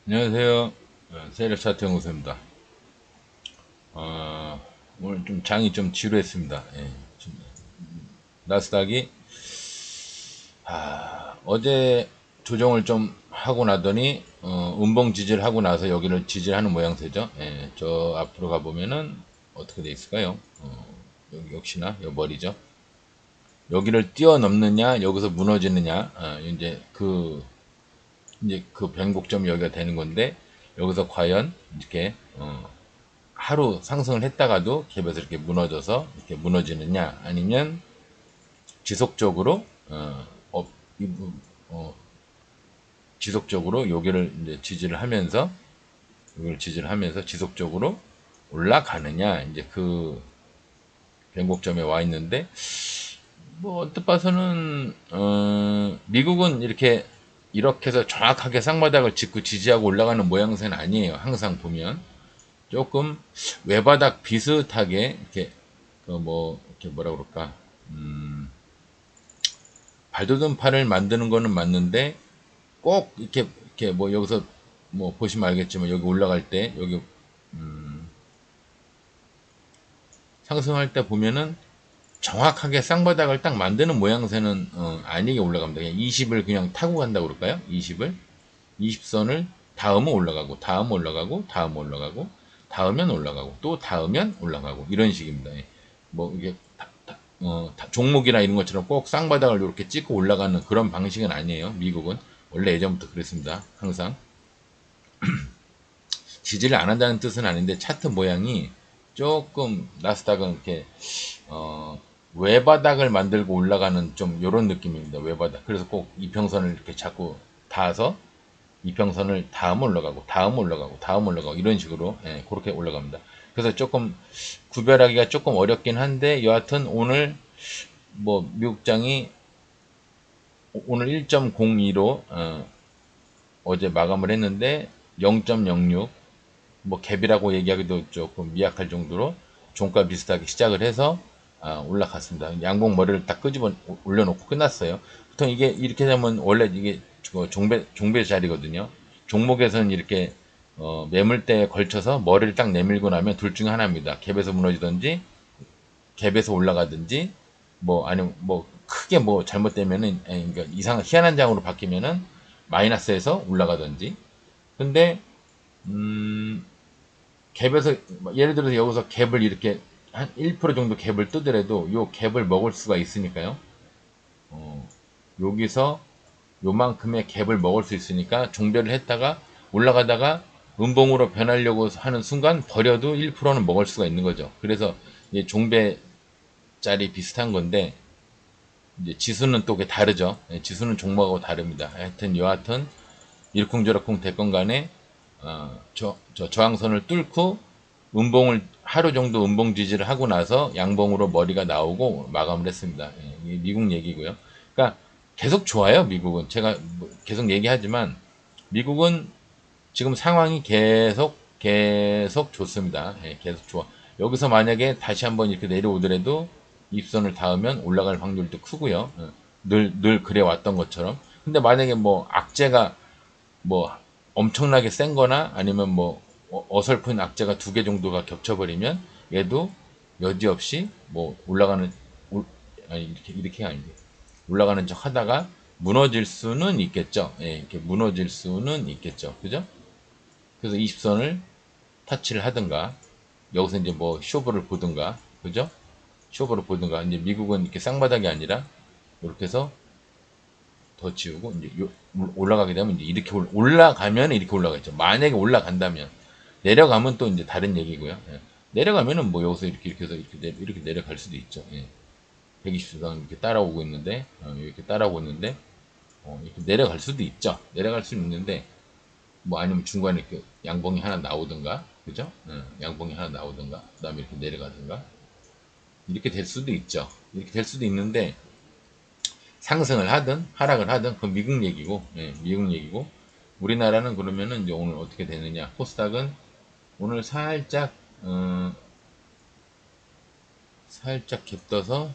안녕하세요. 세력 차트 연구소입니다. 오늘 좀 장이 좀 지루했습니다. 나스닥이 어제 조정을 좀 하고 나더니 음봉 지지를 하고 나서 여기를 지지하는 모양새죠. 저 앞으로 가보면은 어떻게 돼 있을까요? 여기 역시나 여 머리죠. 여기를 뛰어넘느냐, 여기서 무너지느냐, 이제 그 변곡점이 여기가 되는 건데 여기서 과연 이렇게 하루 상승을 했다가도 갭에서 이렇게 무너져서 이렇게 무너지느냐 아니면 지속적으로 어, 지속적으로 여기를 이제 지지를 하면서 여기를 지지를 하면서 지속적으로 올라가느냐 이제 그 변곡점에 와 있는데 뭐 언뜻 봐서는 미국은 이렇게 해서 정확하게 쌍바닥을 짚고 지지하고 올라가는 모양새는 아니에요. 항상 보면 조금 외바닥 비슷하게 이렇게 뭐 이렇게 뭐라 그럴까 발돋움 판을 만드는 거는 맞는데 꼭 이렇게 뭐 여기서 뭐 보시면 알겠지만 여기 올라갈 때 여기 상승할 때 보면은 정확하게 쌍바닥을 딱 만드는 모양새는 아니게 올라갑니다. 그냥 20을 그냥 타고 간다고 그럴까요? 20을 20선을 닿으면 올라가고 닿으면 올라가고 닿으면 올라가고 닿으면 올라가고 또 닿으면 올라가고 이런 식입니다. 뭐 이게 종목이나 이런 것처럼 꼭 쌍바닥을 이렇게 찍고 올라가는 그런 방식은 아니에요. 미국은 원래 예전부터 그랬습니다. 항상 지지를 안 한다는 뜻은 아닌데 차트 모양이 조금 나스닥은 이렇게 외바닥을 만들고 올라가는 좀 이런 느낌입니다. 외바닥. 그래서 꼭 이평선을 이렇게 자꾸 닿아서 이평선을 다음 올라가고 다음 올라가고 다음 올라가고 이런 식으로 그렇게 올라갑니다. 그래서 조금 구별하기가 조금 어렵긴 한데 여하튼 오늘 뭐 미국장이 오늘 1.02로 어제 마감을 했는데 0.06 뭐 갭이라고 얘기하기도 조금 미약할 정도로 종가 비슷하게 시작을 해서 올라갔습니다. 양봉 머리를 딱 끄집어 올려놓고 끝났어요. 보통 이게 이렇게 되면 원래 이게 종배 자리거든요. 종목에서는 이렇게 매물대에 걸쳐서 머리를 딱 내밀고 나면 둘 중에 하나입니다. 갭에서 무너지든지 갭에서 올라가든지 뭐 아니면 뭐 크게 뭐 잘못되면은 그러니까 이상 희한한 장으로 바뀌면은 마이너스에서 올라가든지. 근데 음 갭에서 예를 들어서 여기서 갭을 이렇게 한 1% 정도 갭을 뜨더라도 요 갭을 먹을 수가 있으니까요. 여기서 요만큼의 갭을 먹을 수 있으니까 종배를 했다가 올라가다가 음봉으로 변하려고 하는 순간 버려도 1%는 먹을 수가 있는 거죠. 그래서 종배 짤이 비슷한 건데 이제 지수는 또 그게 다르죠. 지수는 종목하고 다릅니다. 하여튼 여하튼 일쿵저럭쿵 됐건 간에 저항선을 뚫고 음봉을 하루 정도 음봉 지지를 하고 나서 양봉으로 머리가 나오고 마감을 했습니다. 미국 얘기고요. 그러니까 계속 좋아요. 미국은 제가 뭐 계속 얘기하지만 미국은 지금 상황이 계속 좋습니다. 계속 좋아. 여기서 만약에 다시 한번 이렇게 내려오더라도 입선을 닿으면 올라갈 확률도 크고요. 늘 그래 왔던 것처럼. 근데 만약에 뭐 악재가 뭐 엄청나게 센 거나 아니면 뭐 어설픈 악재가 두 개 정도가 겹쳐버리면 얘도 여지없이 뭐 아니 이렇게 아닌데 올라가는 척 하다가 무너질 수는 있겠죠. 이렇게 무너질 수는 있겠죠. 그죠? 그래서 20선을 터치를 하든가 여기서 이제 뭐 쇼부를 보든가 그죠? 쇼부를 보든가 이제 미국은 이렇게 쌍바닥이 아니라 이렇게 해서 더 지우고 이제 올라가게 되면 이제 이렇게 올라가면 이렇게 올라가겠죠. 만약에 올라간다면 내려가면 또 이제 다른 얘기고요. 내려가면은 뭐 여기서 이렇게 해서 이렇게 내려갈 수도 있죠. 120수당 이렇게 따라오고 있는데 이렇게 따라오고 있는데 이렇게 내려갈 수도 있죠. 내려갈 수 있는데 뭐 아니면 중간에 이렇게 양봉이 하나 나오든가 그죠? 양봉이 하나 나오든가 그다음에 이렇게 내려가든가 이렇게 될 수도 있죠. 이렇게 될 수도 있는데 상승을 하든 하락을 하든 그 미국 얘기고 미국 얘기고 우리나라는 그러면은 이제 오늘 어떻게 되느냐 코스닥은 오늘 살짝 갭떠서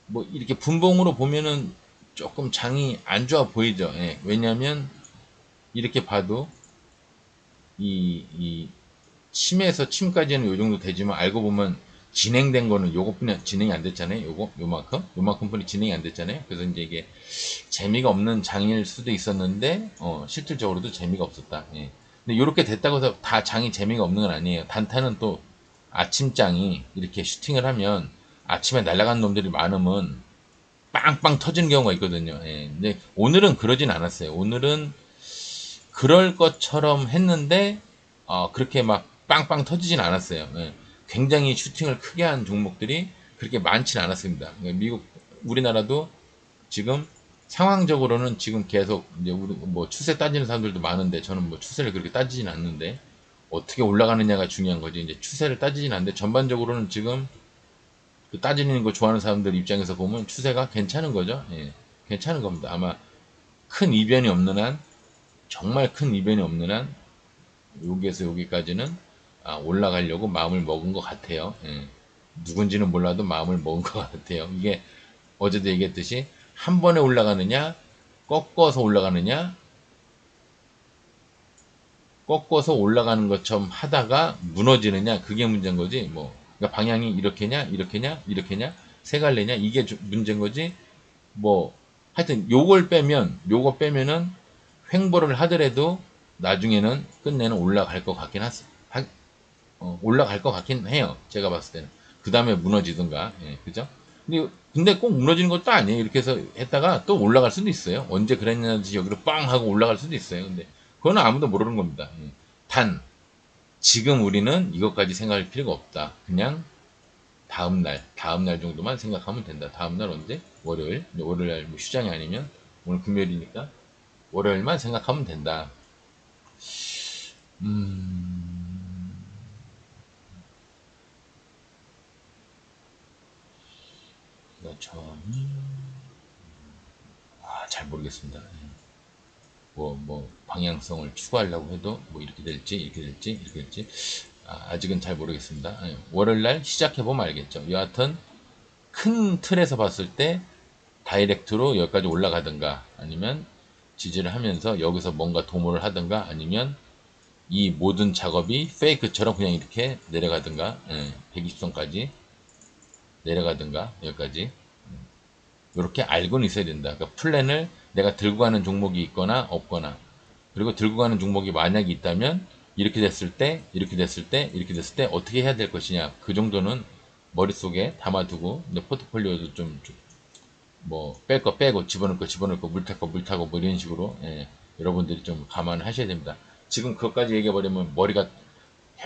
뭐 이렇게 분봉으로 보면은 조금 장이 안 좋아 보이죠. 예. 왜냐면 이렇게 봐도 이 침에서 침까지는 요 정도 되지만 알고 보면 진행된 거는 요것뿐이 진행이 안 됐잖아요. 요만큼 뿐이 진행이 안 됐잖아요. 그래서 이제 이게 재미가 없는 장일 수도 있었는데 실질적으로도 재미가 없었다. 예. 근데 요렇게 됐다고 해서 다 장이 재미가 없는 건 아니에요. 단타는 또 아침장이 이렇게 슈팅을 하면 아침에 날아간 놈들이 많으면 빵빵 터지는 경우가 있거든요. 예. 근데 오늘은 그러진 않았어요. 오늘은 그럴 것처럼 했는데 그렇게 막 빵빵 터지진 않았어요. 예. 굉장히 슈팅을 크게 한 종목들이 그렇게 많지는 않았습니다. 그러니까 우리나라도 지금 상황적으로는 지금 계속 이제 우리 뭐 추세 따지는 사람들도 많은데 저는 뭐 추세를 그렇게 따지진 않는데 어떻게 올라가느냐가 중요한 거지. 이제 추세를 따지진 않는데 전반적으로는 지금 그 따지는 거 좋아하는 사람들 입장에서 보면 추세가 괜찮은 거죠. 예. 괜찮은 겁니다. 아마 큰 이변이 없는 한 정말 큰 이변이 없는 한 여기에서 여기까지는 올라가려고 마음을 먹은 것 같아요. 예. 누군지는 몰라도 마음을 먹은 것 같아요. 이게 어제도 얘기했듯이 한 번에 올라가느냐, 꺾어서 올라가느냐, 꺾어서 올라가는 것처럼 하다가 무너지느냐, 그게 문제인 거지. 뭐, 그러니까 방향이 이렇게냐, 이렇게냐, 이렇게냐, 세 갈래냐, 이게 문제인 거지. 뭐, 하여튼 요거 빼면은 횡보를 하더라도 나중에는 끝내는 올라갈 것 같긴 올라갈 것 같긴 해요. 제가 봤을 때는. 그 다음에 무너지든가, 예, 그죠? 근데 꼭 무너지는 것도 아니에요. 이렇게 해서 했다가 또 올라갈 수도 있어요. 언제 그랬냐든지 여기로 빵 하고 올라갈 수도 있어요. 근데 그거는 아무도 모르는 겁니다. 단, 지금 우리는 이것까지 생각할 필요가 없다. 그냥 다음날 정도만 생각하면 된다. 다음날 언제? 월요일. 월요일 뭐 휴장이 아니면 오늘 금요일이니까 월요일만 생각하면 된다. 여전히 잘 모르겠습니다. 뭐 방향성을 추구하려고 해도 뭐 이렇게 될지 이렇게 될지 이렇게 될지 아직은 잘 모르겠습니다. 월요일날 시작해 보면 알겠죠. 여하튼 큰 틀에서 봤을 때 다이렉트로 여기까지 올라가든가 아니면 지지를 하면서 여기서 뭔가 도모를 하든가 아니면 이 모든 작업이 페이크처럼 그냥 이렇게 내려가든가 120선까지 내려가든가 여기까지 이렇게 알고는 있어야 된다. 그러니까 플랜을 내가 들고 가는 종목이 있거나 없거나 그리고 들고 가는 종목이 만약에 있다면 이렇게 됐을 때 이렇게 됐을 때 이렇게 됐을 때 어떻게 해야 될 것이냐 그 정도는 머릿속에 담아두고 포트폴리오도 좀 뭐 뺄 거 빼고 집어넣을 거 집어넣을 거 물 탈 거 물 타고 뭐 이런 식으로 여러분들이 좀 감안하셔야 됩니다. 지금 그것까지 얘기해버리면 머리가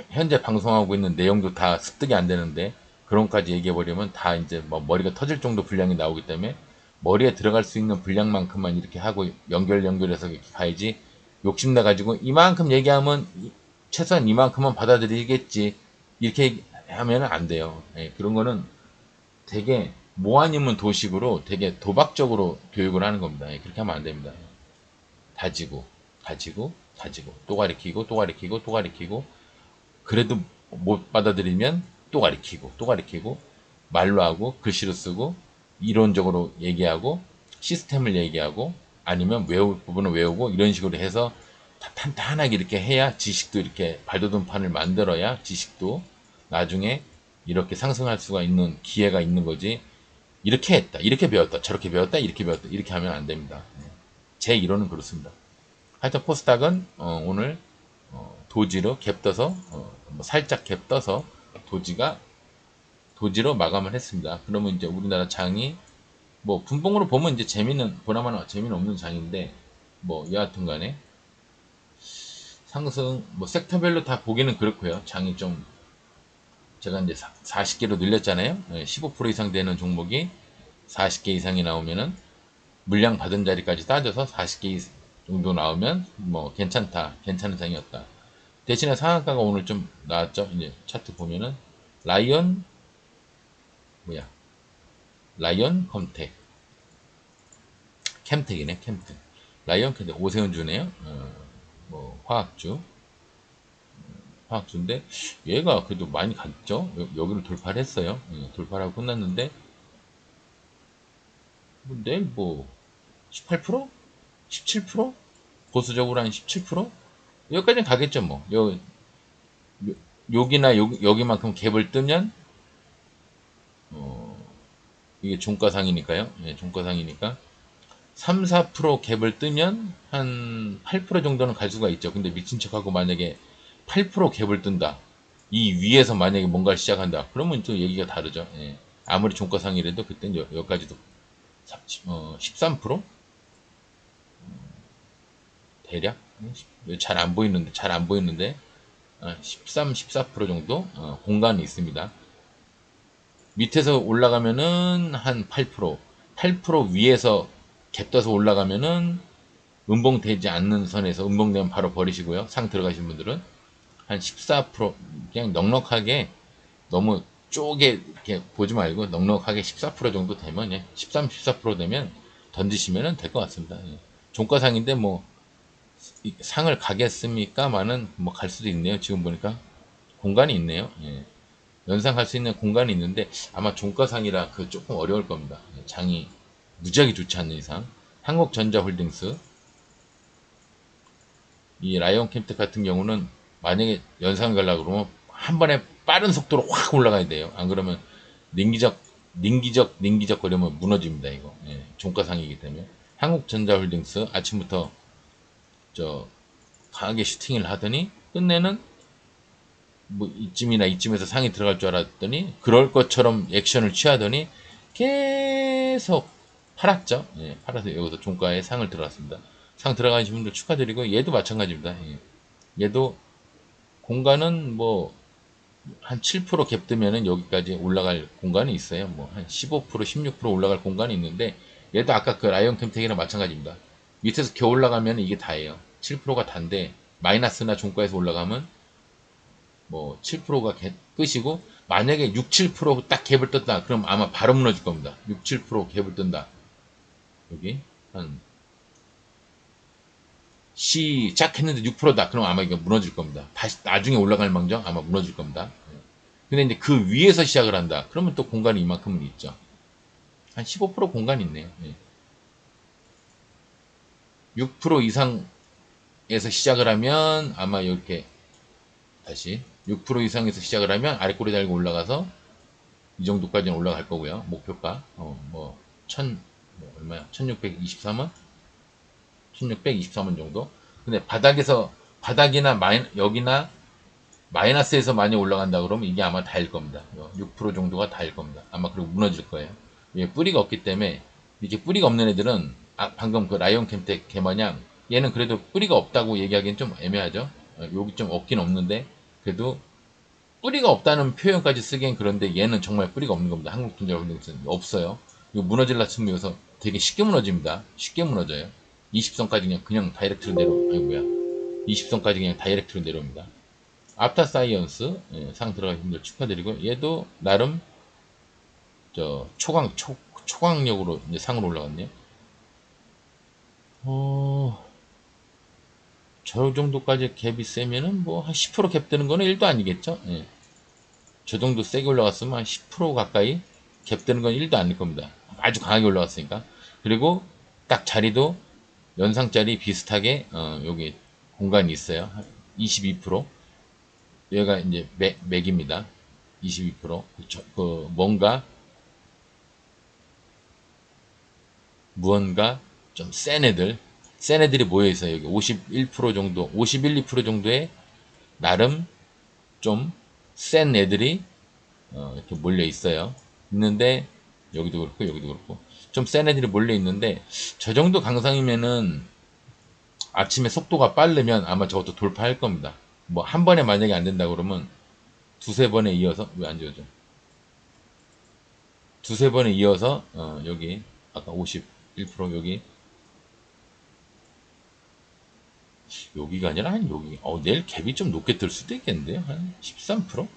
현재 방송하고 있는 내용도 다 습득이 안 되는데 그런 것까지 얘기해버리면 다 이제 뭐 머리가 터질 정도 분량이 나오기 때문에 머리에 들어갈 수 있는 분량만큼만 이렇게 하고 연결해서 이렇게 가야지 욕심내 가지고 이만큼 얘기하면 최소한 이만큼은 받아들이겠지 이렇게 하면 안 돼요. 그런 거는 되게 뭐 아니면 도식으로 되게 도박적으로 교육을 하는 겁니다. 그렇게 하면 안 됩니다. 다지고 다지고 또 가리키고 또 가리키고 또 가리키고 그래도 못 받아들이면 또 가리키고 또 가리키고 말로 하고 글씨로 쓰고 이론적으로 얘기하고 시스템을 얘기하고 아니면 외울 부분을 외우고 이런 식으로 해서 탄탄하게 이렇게 해야 지식도 이렇게 발돋움판을 만들어야 지식도 나중에 이렇게 상승할 수가 있는 기회가 있는 거지. 이렇게 했다, 이렇게 배웠다, 저렇게 배웠다, 이렇게 배웠다, 이렇게 하면 안 됩니다. 제 이론은 그렇습니다. 하여튼 코스닥은 오늘 도지로 갭 떠서 뭐 살짝 갭 떠서 도지로 마감을 했습니다. 그러면 이제 우리나라 장이 뭐 분봉으로 보면 이제 보나마나 재미는 없는 장인데 뭐 여하튼간에 상승 뭐 섹터별로 다 보기는 그렇고요. 장이 좀 제가 이제 40개로 늘렸잖아요. 15% 이상 되는 종목이 40개 이상이 나오면은 물량 받은 자리까지 따져서 40개 정도 나오면 뭐 괜찮다, 괜찮은 장이었다. 대신에 상한가가 오늘 좀 나왔죠. 이제 차트 보면은 라이언 뭐야? 라이언 컴텍 캠텍이네 캠텍. 라이언 캠텍 오세훈주네요. 뭐 화학주인데 얘가 그래도 많이 갔죠. 여기를 돌파를 했어요. 돌파하고 끝났는데 뭐 내일 뭐 18%? 17%? 보수적으로 한 17%? 여기까지는 가겠죠, 뭐. 여기나 여기만큼 갭을 뜨면, 어, 이게 종가상이니까요. 예, 종가상이니까. 3, 4% 갭을 뜨면 한 8% 정도는 갈 수가 있죠. 근데 미친 척하고 만약에 8% 갭을 뜬다. 이 위에서 만약에 뭔가를 시작한다. 그러면 또 얘기가 다르죠. 예. 아무리 종가상이라도 그땐 여기까지도 13%? 대략? 잘 안 보이는데, 잘 안 보이는데, 13, 14% 정도 공간이 있습니다. 밑에서 올라가면은 한 8%, 8% 위에서 갭 떠서 올라가면은 음봉되지 않는 선에서 음봉되면 바로 버리시고요. 상 들어가신 분들은 한 14% 그냥 넉넉하게 너무 쪼개 이렇게 보지 말고 넉넉하게 14% 정도 되면 13, 14% 되면 던지시면 될 것 같습니다. 예. 종가상인데 뭐 상을 가겠습니까만은 뭐 갈 수도 있네요. 지금 보니까 공간이 있네요. 예. 연상 갈 수 있는 공간이 있는데 아마 종가상이라 그 조금 어려울 겁니다. 예, 장이 무지하게 좋지 않는 이상 한국전자홀딩스 이 라이온 캠텍 같은 경우는 만약에 연상 가려고 그러면 한 번에 빠른 속도로 확 올라가야 돼요. 안 그러면 닝기적 거리면 무너집니다. 이거 종가상이기 때문에 한국전자홀딩스 아침부터 저 강하게 슈팅을 하더니 끝내는 뭐 이쯤이나 이쯤에서 상이 들어갈 줄 알았더니 그럴 것처럼 액션을 취하더니 계속 팔았죠. 예, 팔아서 여기서 종가에 상을 들어갔습니다. 상 들어가신 분들 축하드리고 얘도 마찬가지입니다. 예. 얘도 공간은 뭐 한 7%갭 뜨면은 여기까지 올라갈 공간이 있어요. 뭐 한 15%, 16% 올라갈 공간이 있는데 얘도 아까 그 라이온 캠텍이랑 마찬가지입니다. 밑에서 겨 올라가면 이게 다예요. 7%가 단데 마이너스나 종가에서 올라가면 뭐 7%가 끝이고 만약에 6, 7%딱 갭을 떴다. 그럼 아마 바로 무너질 겁니다. 6, 7% 갭을 뜬다. 여기 한 시작했는데 6%다. 그럼 아마 이거 무너질 겁니다. 다시 나중에 올라갈 망정 아마 무너질 겁니다. 근데 이제 그 위에서 시작을 한다. 그러면 또 공간이 이만큼은 있죠. 한 15% 공간이 있네요. 6% 이상에서 시작을 하면 아마 이렇게 다시 6% 이상에서 시작을 하면 아래꼬리 달고 올라가서 이 정도까지는 올라갈 거고요. 목표가 뭐 1000, 뭐 얼마야? 1623원? 1623원 정도. 근데 바닥이나 여기나 마이너스에서 많이 올라간다 그러면 이게 아마 닿을 겁니다. 6% 정도가 닿을 겁니다. 아마 그리고 무너질 거예요. 이게 뿌리가 없기 때문에 이렇게 뿌리가 없는 애들은 방금 그 라이온 캠텍 개마냥 얘는 그래도 뿌리가 없다고 얘기하기는 좀 애매하죠. 여기 좀 없긴 없는데 그래도 뿌리가 없다는 표현까지 쓰기엔 그런데 얘는 정말 뿌리가 없는 겁니다. 한국전자홀딩스는 없어요. 이거 무너질라 치면 여기서 되게 쉽게 무너집니다. 쉽게 무너져요. 20선까지 그냥 다이렉트로 아이고야. 20선까지 그냥 다이렉트로 내려옵니다. 앞타사이언스 상 들어가신 분들 축하드리고 얘도 나름 저 초강력으로 이제 상으로 올라갔네요. 저 정도까지 갭이 세면은 뭐 한 10%갭 되는 거는 1도 아니겠죠? 예. 저 정도 세게 올라갔으면 한 10% 가까이 갭 되는 건 1도 아닐 겁니다. 아주 강하게 올라갔으니까. 그리고 딱 자리도 연상자리 비슷하게 여기 공간이 있어요. 22%. 얘가 이제 맥입니다. 22%. 뭔가 무언가 좀 센 애들이 모여 있어요. 여기 51% 정도, 51, 2% 정도의 나름 좀 센 애들이 이렇게 몰려 있어요. 있는데 여기도 그렇고 여기도 그렇고 좀 센 애들이 몰려 있는데 저 정도 강상이면은 아침에 속도가 빠르면 아마 저것도 돌파할 겁니다. 뭐 한 번에 만약에 안 된다 그러면 두세 번에 이어서 왜 안 지워져? 두세 번에 이어서 여기 아까 51% 여기가 아니라 한 여기 내일 갭이 좀 높게 뜰 수도 있겠는데요. 한 13%?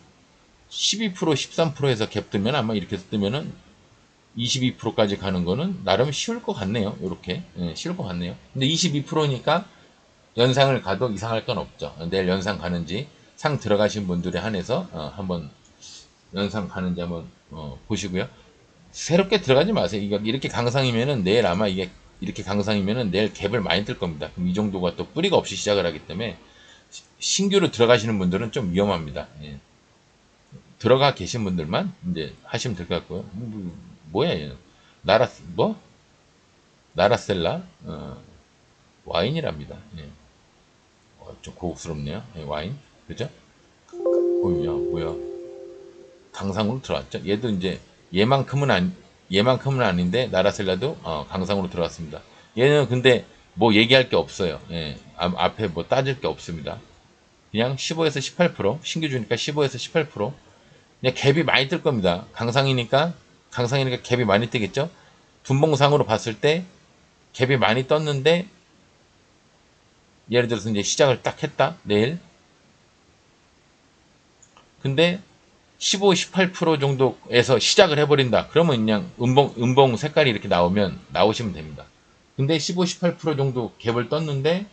12% 13%에서 갭 뜨면 아마 이렇게 뜨면은 22%까지 가는 거는 나름 쉬울 것 같네요. 이렇게 쉬울 것 같네요. 근데 22%니까 연상을 가도 이상할 건 없죠. 내일 연상 가는지 상 들어가신 분들에 한해서 한번 연상 가는지 한번 보시고요. 새롭게 들어가지 마세요. 이거 이렇게 강상이면은 내일 아마 이게 이렇게 강상이면은 내일 갭을 많이 뜰 겁니다. 그럼 이 정도가 또 뿌리가 없이 시작을 하기 때문에 신규로 들어가시는 분들은 좀 위험합니다. 예. 들어가 계신 분들만 이제 하시면 될 것 같고요. 뭐야 얘는. 나라 뭐 나라셀라 와인이랍니다. 예. 좀 고급스럽네요. 예, 와인 그죠? 뭐야 뭐야 강상으로 들어왔죠. 얘도 이제 얘만큼은 아닌데 나라셀라도 강상으로 들어왔습니다. 얘는 근데 뭐 얘기할 게 없어요. 예, 앞에 뭐 따질 게 없습니다. 그냥 15에서 18% 신규 주니까 15에서 18% 그냥 갭이 많이 뜰 겁니다. 강상이니까 갭이 많이 뜨겠죠. 분봉상으로 봤을 때 갭이 많이 떴는데 예를 들어서 이제 시작을 딱 했다 내일. 근데 15, 18% 정도에서 시작을 해버린다. 그러면 그냥 음봉 색깔이 이렇게 나오시면 됩니다. 근데 15, 18% 정도 갭을 떴는데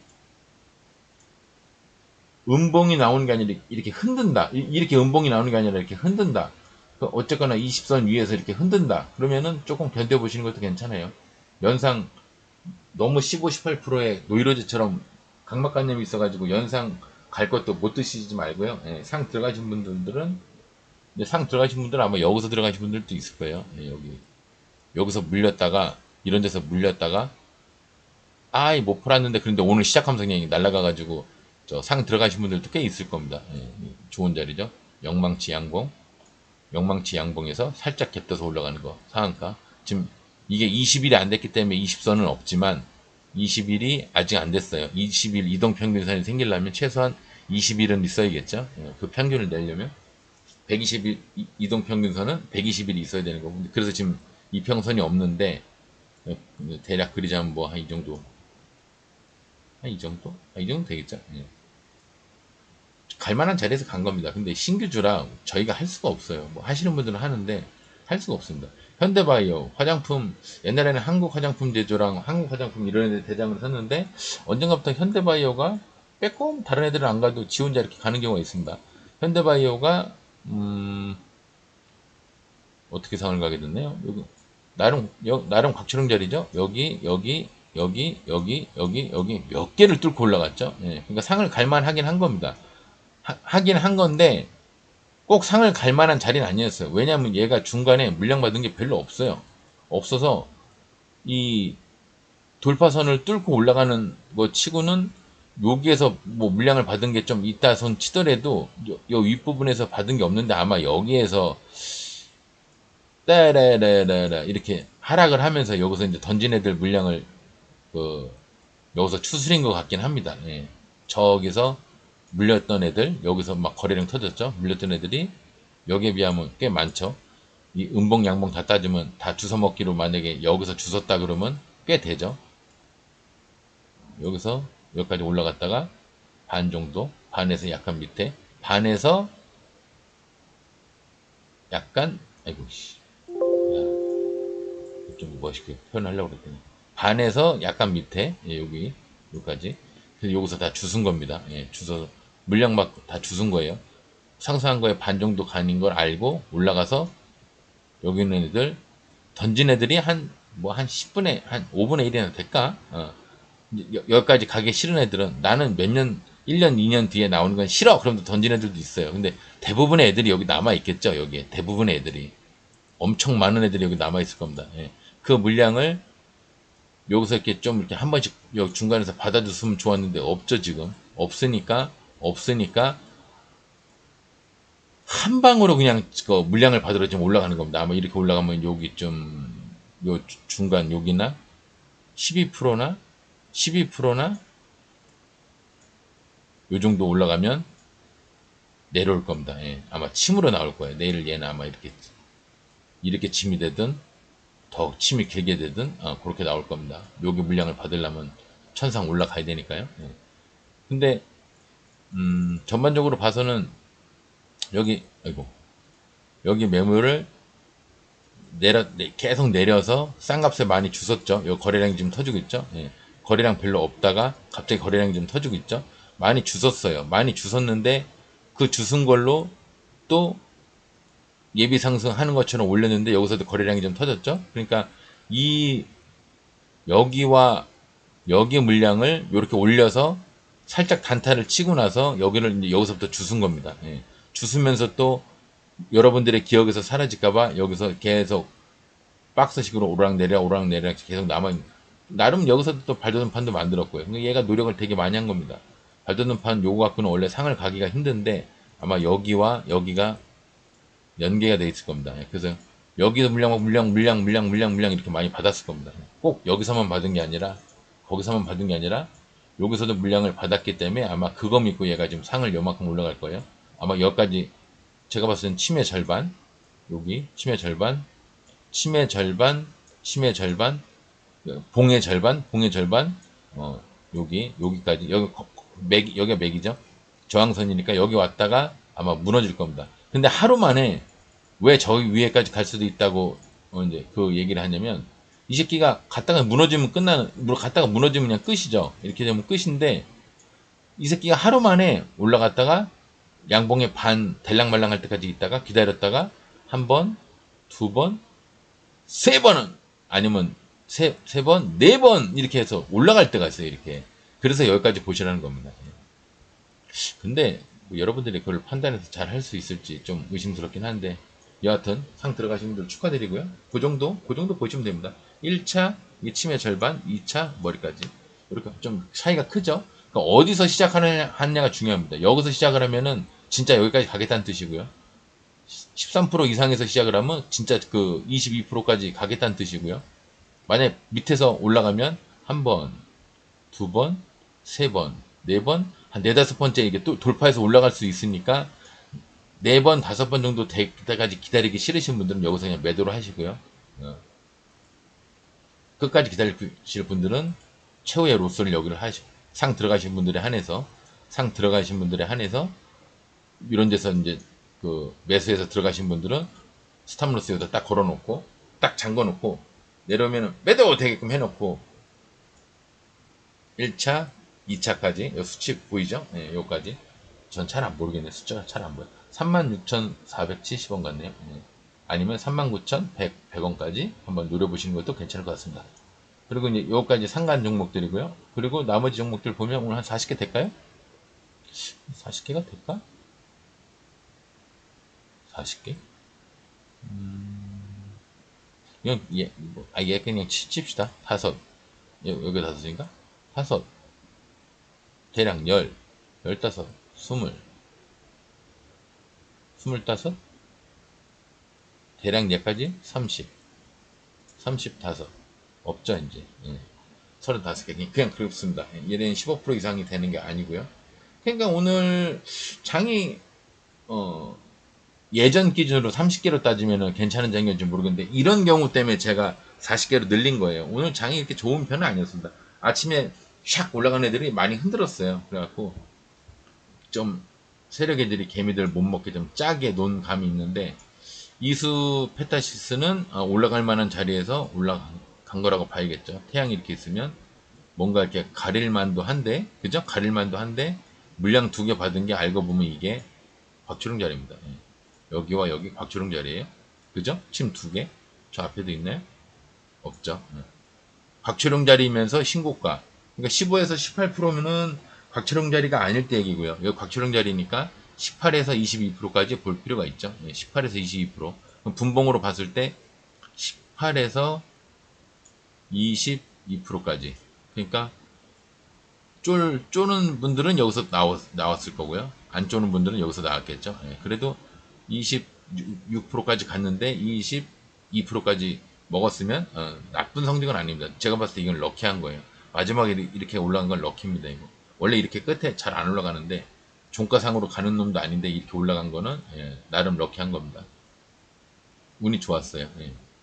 음봉이 나오는 게 아니라 이렇게 흔든다. 이렇게 음봉이 나오는 게 아니라 이렇게 흔든다. 어쨌거나 20선 위에서 이렇게 흔든다. 그러면은 조금 견뎌보시는 것도 괜찮아요. 연상 너무 15, 18%의 노이로제처럼 각막관념이 있어가지고 연상 갈 것도 못 드시지 말고요. 예, 상 들어가신 분들은 근데 상 들어가신 분들은 아마 여기서 들어가신 분들도 있을 거예요. 예, 여기서 물렸다가 이런 데서 물렸다가 아이 못 팔았는데 그런데 오늘 시작하면서 그냥 날아가가지고 저 상 들어가신 분들도 꽤 있을 겁니다. 예, 좋은 자리죠. 영망치 양봉, 영망치 양봉에서 살짝 갭떠서 올라가는 거 상한가. 지금 이게 20일이 안 됐기 때문에 20선은 없지만 20일이 아직 안 됐어요. 20일 이동평균선이 생기려면 최소한 20일은 있어야겠죠. 예, 그 평균을 내려면 120일 이동평균선은 120일이 있어야 되는 거고 그래서 지금 이평선이 없는데 대략 그리자면 뭐 한 이 정도 한 이 정도? 이 정도 되겠죠. 예. 갈만한 자리에서 간 겁니다. 근데 신규주라 저희가 할 수가 없어요. 뭐 하시는 분들은 하는데 할 수가 없습니다. 현대바이오 화장품 옛날에는 한국 화장품 제조랑 한국 화장품 이런 애 대장을 섰는데 언젠가부터 현대바이오가 빼꼼 다른 애들은 안 가도 지 혼자 이렇게 가는 경우가 있습니다. 현대바이오가 어떻게 상을 가게 됐네요. 여기 나름 곽추릉 자리죠. 여기 몇 개를 뚫고 올라갔죠. 예, 그러니까 상을 갈만 하긴 한 겁니다. 하긴 한 건데 꼭 상을 갈 만한 자리는 아니었어요. 왜냐하면 얘가 중간에 물량 받은 게 별로 없어요. 없어서 이 돌파선을 뚫고 올라가는 거 치고는 여기에서 뭐 물량을 받은 게 좀 있다 손 치더라도 요 윗부분에서 받은 게 없는데 아마 여기에서 따라라라라 이렇게 하락을 하면서 여기서 이제 던진 애들 물량을 그 여기서 추스린 것 같긴 합니다. 예. 저기서 물렸던 애들 여기서 막 거래량 터졌죠. 물렸던 애들이 여기에 비하면 꽤 많죠. 이 음봉 양봉 다 따지면 다 주워 먹기로 만약에 여기서 주웠다 그러면 꽤 되죠. 여기서 여기까지 올라갔다가 반 정도, 반에서 약간 밑에, 반에서 약간 아이고 씨, 좀 멋있게 표현하려고 그랬더니 반에서 약간 밑에 예, 여기까지. 그래서 여기서 다 주순 겁니다. 예, 주서 물량 받고 다 주순 거예요. 상승한 거에 반 정도 가는 걸 알고 올라가서 여기 있는 애들 던진 애들이 한 10분의 한 5분의 1이나 될까? 여기까지 가기 싫은 애들은 나는 몇 년 1년 2년 뒤에 나오는 건 싫어. 그럼 던진 애들도 있어요. 근데 대부분의 애들이 여기 남아 있겠죠. 여기에 대부분의 애들이 엄청 많은 애들이 여기 남아 있을 겁니다. 예. 그 물량을 여기서 이렇게 좀 이렇게 한 번씩 여기 중간에서 받아줬으면 좋았는데 없죠 지금. 없으니까 한 방으로 그냥 그 물량을 받으러 지금 올라가는 겁니다. 아마 이렇게 올라가면 여기 좀 요 중간 여기나 12%나 12%나 요 정도 올라가면 내려올 겁니다. 예. 아마 침으로 나올 거예요. 내일 얘는 아마 이렇게 침이 되든 더 침이 길게 되든 그렇게 나올 겁니다. 여기 물량을 받으려면 천상 올라가야 되니까요. 예. 근데 전반적으로 봐서는 여기 매물을 계속 내려서 싼 값에 많이 주웠죠. 요 거래량이 지금 터지고 있죠. 예. 거래량 별로 없다가 갑자기 거래량이 좀 터지고 있죠. 많이 주웠어요. 많이 주웠는데 그 주순 걸로 또 예비 상승하는 것처럼 올렸는데 여기서도 거래량이 좀 터졌죠. 그러니까 이 여기와 여기 물량을 이렇게 올려서 살짝 단타를 치고 나서 여기를 이제 여기서부터 주순 겁니다. 예. 주수면서 또 여러분들의 기억에서 사라질까봐 여기서 계속 박스식으로 오락내리락 계속 나름 여기서 또 발돋움 판도 만들었고요. 근데 얘가 노력을 되게 많이 한 겁니다. 발돋움 판 요거 갖고는 원래 상을 가기가 힘든데 아마 여기와 여기가 연계가 돼 있을 겁니다. 예, 그래서 여기서 물량 이렇게 많이 받았을 겁니다. 꼭 여기서만 받은 게 아니라 거기서만 받은 게 아니라 여기서도 물량을 받았기 때문에 아마 그거 믿고 얘가 지금 상을 요만큼 올라갈 거예요. 아마 여기까지 제가 봤을 땐 침의 절반, 여기 침의 절반, 침의 절반, 침의 절반, 봉의 절반, 여기까지 여기가 맥이죠. 저항선이니까 여기 왔다가 아마 무너질 겁니다. 근데 하루 만에 왜 저기 위에까지 갈 수도 있다고 이제 그 얘기를 하냐면 이 새끼가 갔다가 무너지면 갔다가 무너지면 그냥 끝이죠. 이렇게 되면 끝인데 이 새끼가 하루 만에 올라갔다가 양봉의 반 될랑말랑 할 때까지 있다가 기다렸다가 한 번, 두 번, 세 번은 아니면 세 번, 네 번 이렇게 해서 올라갈 때가 있어요. 이렇게. 그래서 여기까지 보시라는 겁니다. 근데 뭐 여러분들이 그걸 판단해서 잘 할 수 있을지 좀 의심스럽긴 한데 여하튼 상 들어가신 분들 축하드리고요. 그 정도 보시면 됩니다. 1차 이게 침의 절반, 2차 머리까지 이렇게 좀 차이가 크죠. 그러니까 어디서 시작하느냐가 중요합니다. 여기서 시작을 하면은 진짜 여기까지 가겠다는 뜻이고요. 13% 이상에서 시작을 하면 진짜 그 22%까지 가겠다는 뜻이고요. 만약 밑에서 올라가면 한 번, 두 번, 세 번, 네 번, 한 네다섯 번째 이게 또 돌파해서 올라갈 수 있으니까 네 번, 다섯 번 정도 될 때까지 기다리기 싫으신 분들은 여기서 그냥 매도를 하시고요. 끝까지 기다리실 분들은 최후의 로스를 여기를 하시고 상 들어가신 분들에 한해서 이런 데서 이제 그 매수해서 들어가신 분들은 스탑로스 여기다 딱 걸어놓고 딱 잠궈놓고 내려오면 매도 되게끔 해놓고 1차, 2차까지 요 수치 보이죠? 네, 요까지 전 잘 안 모르겠네. 숫자가 잘 안 보여. 36,470원 같네요. 네. 아니면 39,100원까지 한번 노려보시는 것도 괜찮을 것 같습니다. 그리고 이제 요까지 상간 종목들이고요. 그리고 나머지 종목들 보면 오늘 한 40개 될까요? 40개가 될까? 40개? 그냥 얘 그냥 칩시다. 다섯. 여기 다섯인가? 다섯. 대략 열다섯, 스물다섯. 대략 얘까지 35. 없죠 이제. 35개 그냥 그렇습니다. 얘는 15% 이상이 되는 게 아니고요. 그러니까 오늘 장이 예전 기준으로 30개로 따지면 괜찮은 장이었는지 모르겠는데 이런 경우 때문에 제가 40개로 늘린 거예요. 오늘 장이 이렇게 좋은 편은 아니었습니다. 아침에 샥 올라간 애들이 많이 흔들었어요. 그래갖고 좀 세력 애들이 개미들 못 먹게 좀 짜게 논 감이 있는데 이수 페타시스는 올라갈 만한 자리에서 올라간 거라고 봐야겠죠. 태양이 이렇게 있으면 뭔가 이렇게 가릴만도 한데, 그죠? 가릴만도 한데 물량 2개 받은 게 알고 보면 이게 박주릉 자리입니다. 여기와 여기 박주릉 자리에요. 그죠? 침 2개. 저 앞에도 있나요? 없죠. 박주릉 자리이면서 신고가. 그러니까 15에서 18%면은 박주릉 자리가 아닐 때 얘기고요. 여기 박주릉 자리니까 18에서 22%까지 볼 필요가 있죠. 18에서 22%. 그럼 분봉으로 봤을 때 18에서 22%까지. 그러니까 쪼는 분들은 여기서 나왔을 거고요. 안 쪼는 분들은 여기서 나왔겠죠. 그래도 26%까지 갔는데 22%까지 먹었으면 나쁜 성적은 아닙니다. 제가 봤을 때 이건 럭키한 거예요. 마지막에 이렇게 올라간 건 럭키입니다. 이거. 원래 이렇게 끝에 잘 안 올라가는데 종가상으로 가는 놈도 아닌데 이렇게 올라간 거는 나름 럭키한 겁니다. 운이 좋았어요.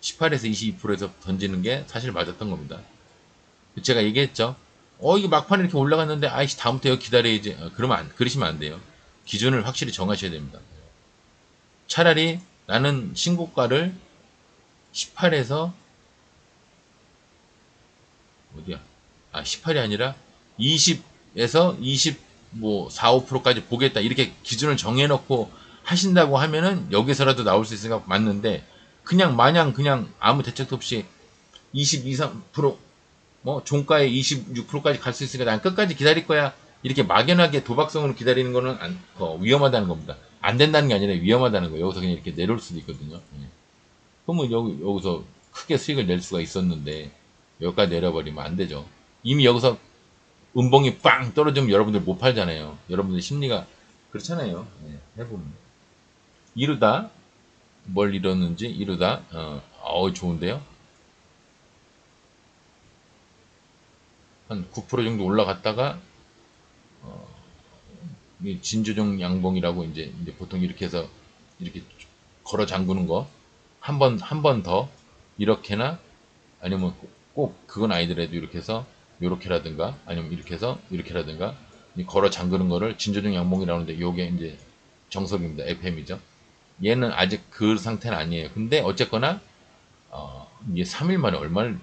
18에서 22%에서 던지는 게 사실 맞았던 겁니다. 제가 얘기했죠. 이게 막판에 이렇게 올라갔는데 아이씨 다음부터 여기 기다려야지. 그러시면 안 돼요. 기준을 확실히 정하셔야 됩니다. 차라리 나는 신고가를 18에서 어디야? 18이 아니라 20에서 4, 5%까지 보겠다. 이렇게 기준을 정해놓고 하신다고 하면은 여기서라도 나올 수 있으니까 맞는데 그냥 마냥 그냥 아무 대책도 없이 22, 3% 뭐 종가에 26%까지 갈 수 있으니까 난 끝까지 기다릴 거야. 이렇게 막연하게 도박성으로 기다리는 거는 위험하다는 겁니다. 안 된다는 게 아니라 위험하다는 거예요. 여기서 그냥 이렇게 내려올 수도 있거든요. 예. 그러면 여기서 크게 수익을 낼 수가 있었는데 여기까지 내려버리면 안 되죠. 이미 여기서 음봉이 빵 떨어지면 여러분들 못 팔잖아요. 여러분들 심리가 그렇잖아요. 예, 해보면 이루다 뭘 이뤘는지 이루다 좋은데요. 한 9% 정도 올라갔다가 진조정 양봉이라고 이제 보통 이렇게 해서 이렇게 걸어 잠그는 거 한 번 더 이렇게나 아니면 꼭 그건 아니더라도 이렇게 해서 요렇게라든가 아니면 이렇게 해서 이렇게라든가 걸어 잠그는 거를 진조정 양봉이라는데 요게 이제 정석입니다. FM이죠. 얘는 아직 그 상태는 아니에요. 근데 어쨌거나 이게 3일 만에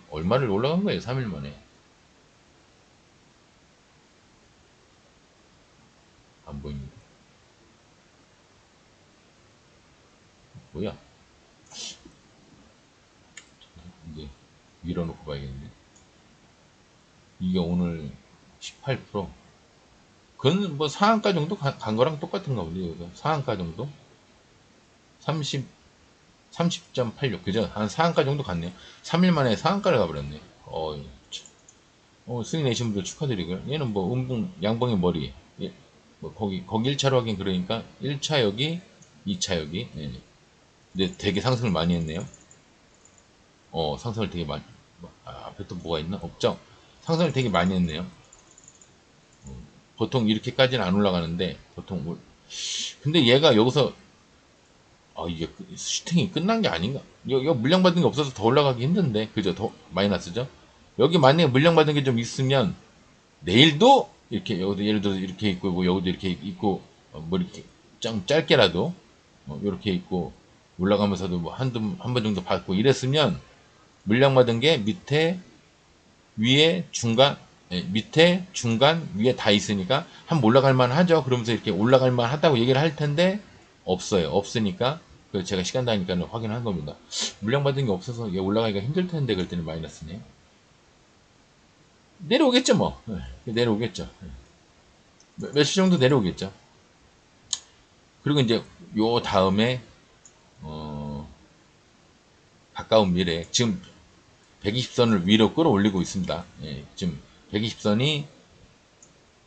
얼마를 올라간 거예요. 3일 만에 안 보입니다. 뭐야? 이제 밀어놓고 봐야겠는데. 이게 오늘 18%. 그건 뭐 상한가 정도 간 거랑 똑같은가 보네요. 이거. 상한가 정도? 30, 30.86. 그죠? 한 상한가 정도 갔네요. 3일 만에 상한가를 가버렸네. 수익 내신 분들 축하드리고요. 얘는 뭐 양봉의 머리. 예, 뭐 거기 1차로 하긴 그러니까 1차 여기, 2차 여기. 예. 근데 되게 상승을 많이 했네요. 상승을 되게 많이. 앞에 또 뭐가 있나? 없죠? 상승을 되게 많이 했네요. 보통 이렇게까지는 안 올라가는데 근데 얘가 여기서 이게 슈팅이 끝난 게 아닌가? 여기 물량 받은 게 없어서 더 올라가기 힘든데 그죠? 더 마이너스죠? 여기 만약에 물량 받은 게 좀 있으면 내일도 이렇게 여기도 예를 들어서 이렇게 있고 뭐 여기도 이렇게 있고 뭐 이렇게 좀 짧게라도 이렇게 있고 올라가면서도 뭐 한 번 정도 받고 이랬으면 물량 받은 게 밑에 위에 중간 밑에 중간 위에 다 있으니까 한번 올라갈 만 하죠. 그러면서 이렇게 올라갈 만 하다고 얘기를 할 텐데 없어요. 없으니까 제가 시간 다니까 확인한 겁니다. 물량 받은 게 없어서 얘 올라가기가 힘들 텐데 그럴 때는 마이너스네. 내려오겠죠 뭐. 내려오겠죠. 며칠 정도 내려오겠죠. 그리고 이제 요 다음에 어, 가까운 미래 지금 120선을 위로 끌어올리고 있습니다. 지금 120선이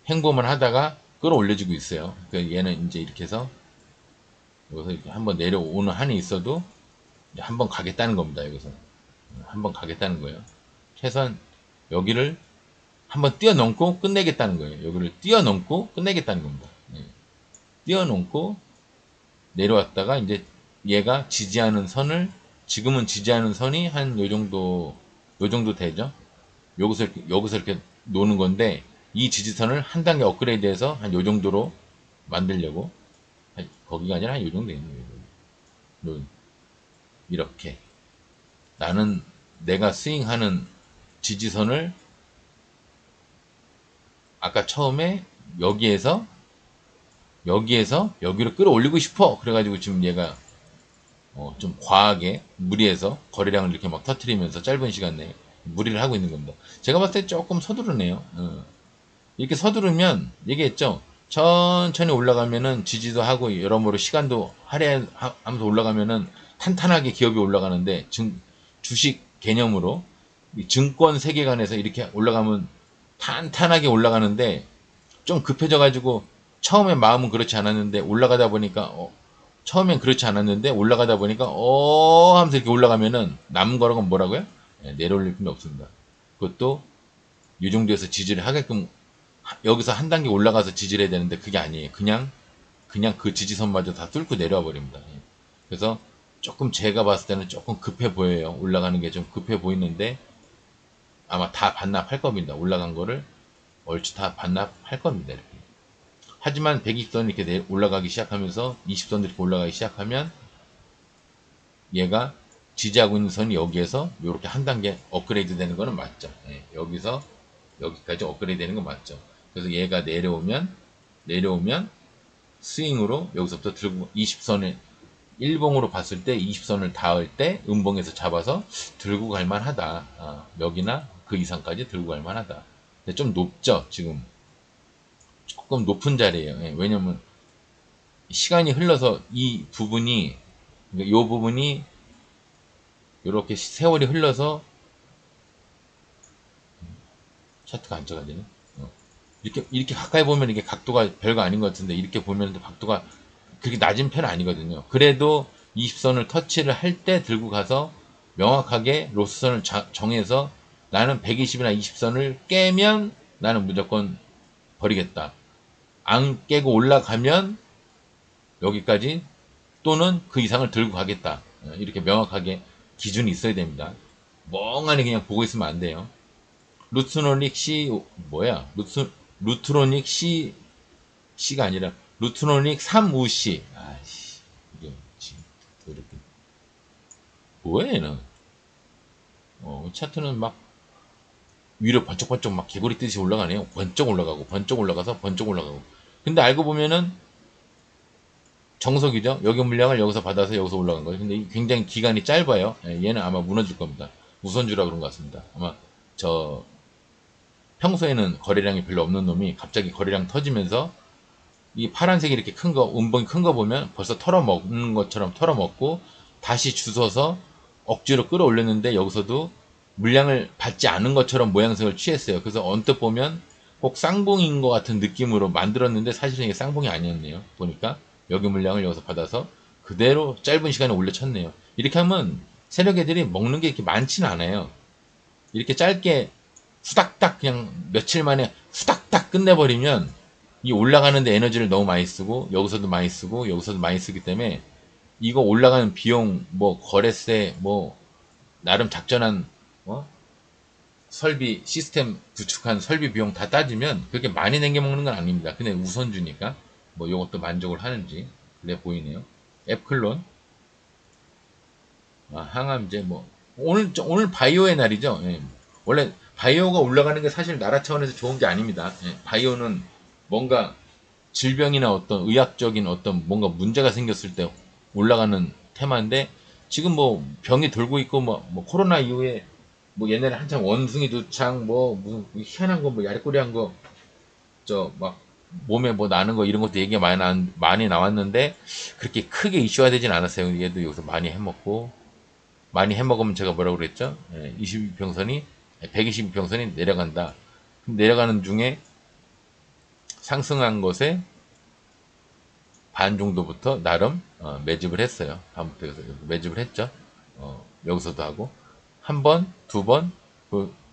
행보만 하다가 끌어올려지고 있어요. 그러니까 얘는 이제 이렇게 해서 여기서 이렇게 한번 내려오는 한이 있어도 한번 가겠다는 겁니다. 여기서 한번 가겠다는 거예요. 최소한 여기를 한번 뛰어넘고 끝내겠다는 거예요. 여기를 뛰어넘고 끝내겠다는 겁니다. 뛰어넘고 내려왔다가 이제 얘가 지지하는 선을 지금은 지지하는 선이 한 요 정도 되죠. 여기서 이렇게 노는 건데 이 지지선을 한 단계 업그레이드해서 한 요 정도로 만들려고 거기가 아니라 한 요 정도 있는 거예요. 이렇게 나는 내가 스윙하는 지지선을 아까 처음에 여기에서 여기로 끌어올리고 싶어. 그래가지고 지금 얘가 좀 과하게 무리해서 거래량을 이렇게 막 터트리면서 짧은 시간 내에 무리를 하고 있는 겁니다. 제가 봤을 때 조금 서두르네요. 이렇게 서두르면 얘기했죠. 천천히 올라가면은 지지도 하고 여러모로 시간도 할애하면서 올라가면은 탄탄하게 기업이 올라가는데 주식 개념으로 증권 세계관에서 이렇게 올라가면 탄탄하게 올라가는데 좀 급해져 가지고 처음에 마음은 그렇지 않았는데 올라가다 보니까 처음엔 그렇지 않았는데 올라가다 보니까 하면서 이렇게 올라가면은 남은 거라고 뭐라고요? 내려올릴 필요 없습니다. 그것도 이 정도에서 지지를 하게끔 여기서 한 단계 올라가서 지지를 해야 되는데 그게 아니에요. 그냥 그 지지선마저 다 뚫고 내려와 버립니다. 그래서 조금 제가 봤을 때는 조금 급해 보여요. 올라가는 게 좀 급해 보이는데 아마 다 반납할 겁니다. 올라간 거를 얼추 다 반납할 겁니다. 이렇게. 하지만 120선 이렇게 올라가기 시작하면서 20선 이렇게 올라가기 시작하면 얘가 지지하고 있는 선이 여기에서 이렇게 한 단계 업그레이드 되는 거는 맞죠. 여기서 여기까지 업그레이드 되는 건 맞죠. 그래서 얘가 내려오면 스윙으로 여기서부터 들고 20선을 일봉으로 봤을 때 20선을 닿을 때 음봉에서 잡아서 들고 갈 만하다. 여기나 그 이상까지 들고 갈 만하다. 근데 좀 높죠, 지금. 조금 높은 자리예요. 예, 왜냐면 시간이 흘러서 이 부분이, 그러니까 요 부분이 이렇게 세월이 흘러서 차트가 안 쳐가지네. 이렇게 가까이 보면 이게 각도가 별거 아닌 것 같은데 이렇게 보면 각도가 그렇게 낮은 편은 아니거든요. 그래도 20선을 터치를 할 때 들고 가서 명확하게 로스선을 정해서 나는 120이나 20선을 깨면 나는 무조건 버리겠다. 안 깨고 올라가면 여기까지 또는 그 이상을 들고 가겠다. 이렇게 명확하게 기준이 있어야 됩니다. 멍하니 그냥 보고 있으면 안 돼요. 루트로닉 C 뭐야? 루트로닉 C가 아니라 루트로닉 3우C. 아씨 이게 이렇게 뭐야 얘는? 차트는 막 위로 번쩍번쩍 막 개구리 뜨듯이 올라가네요. 번쩍 올라가고 번쩍 올라가서 번쩍 올라가고. 근데 알고 보면은 정석이죠. 여기 물량을 여기서 받아서 여기서 올라간 거예요. 근데 굉장히 기간이 짧아요. 얘는 아마 무너질 겁니다. 우선주라 그런 것 같습니다. 아마 저 평소에는 거래량이 별로 없는 놈이 갑자기 거래량 터지면서 이 파란색이 이렇게 큰 거, 운봉이 큰 거 보면 벌써 털어먹는 것처럼 털어먹고 다시 주워서 억지로 끌어올렸는데 여기서도 물량을 받지 않은 것처럼 모양새를 취했어요. 그래서 언뜻 보면 꼭 쌍봉인 것 같은 느낌으로 만들었는데 사실은 이게 쌍봉이 아니었네요. 보니까 여기 물량을 여기서 받아서 그대로 짧은 시간에 올려쳤네요. 이렇게 하면 세력 애들이 먹는 게 이렇게 많지는 않아요. 이렇게 짧게 후닥닥 그냥 며칠 만에 후닥닥 끝내버리면 이 올라가는데 에너지를 너무 많이 쓰고 여기서도 많이 쓰고 여기서도 많이 쓰기 때문에 이거 올라가는 비용 뭐 거래세 뭐 나름 작전한 설비 시스템 구축한 설비 비용 다 따지면 그렇게 많이 남겨 먹는 건 아닙니다. 근데 우선주니까 뭐 이것도 만족을 하는지 그래 보이네요. 앱클론 항암제 뭐 오늘 바이오의 날이죠. 예. 원래 바이오가 올라가는 게 사실 나라 차원에서 좋은 게 아닙니다. 예. 바이오는 뭔가 질병이나 어떤 의학적인 어떤 뭔가 문제가 생겼을 때 올라가는 테마인데 지금 뭐 병이 돌고 있고 뭐 코로나 이후에 뭐 옛날에 한창 원숭이 두창 뭐 희한한 거 뭐 야리꼬리한 거 저 막 몸에 뭐 나는 거 이런 것도 얘기가 많이 나왔는데 그렇게 크게 이슈화 되진 않았어요. 얘도 여기서 많이 해먹으면 제가 뭐라고 그랬죠? 22평선이 122평선이 내려간다. 내려가는 중에 상승한 것에 반 정도부터 나름 매집을 했어요. 다음부터 매집을 했죠. 여기서도 하고 한 번, 두 번,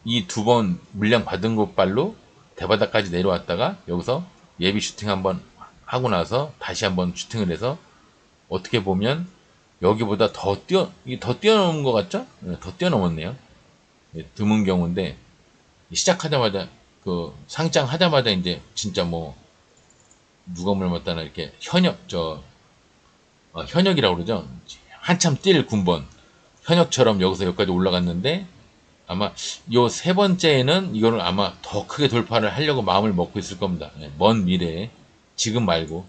이 두 번 물량 받은 것발로 대바닥까지 내려왔다가 여기서 예비 슈팅 한번 하고 나서 다시 한번 슈팅을 해서 어떻게 보면 여기보다 더 뛰어넘은 것 같죠? 더 뛰어넘었네요. 드문 경우인데 시작하자마자 그 상장하자마자 이제 진짜 뭐 누가 물었다나 이렇게 현역이라고 그러죠. 한참 뛸 군번 현역처럼 여기서 여기까지 올라갔는데 아마 요 세 번째에는 이거를 아마 더 크게 돌파를 하려고 마음을 먹고 있을 겁니다. 먼 미래에 지금 말고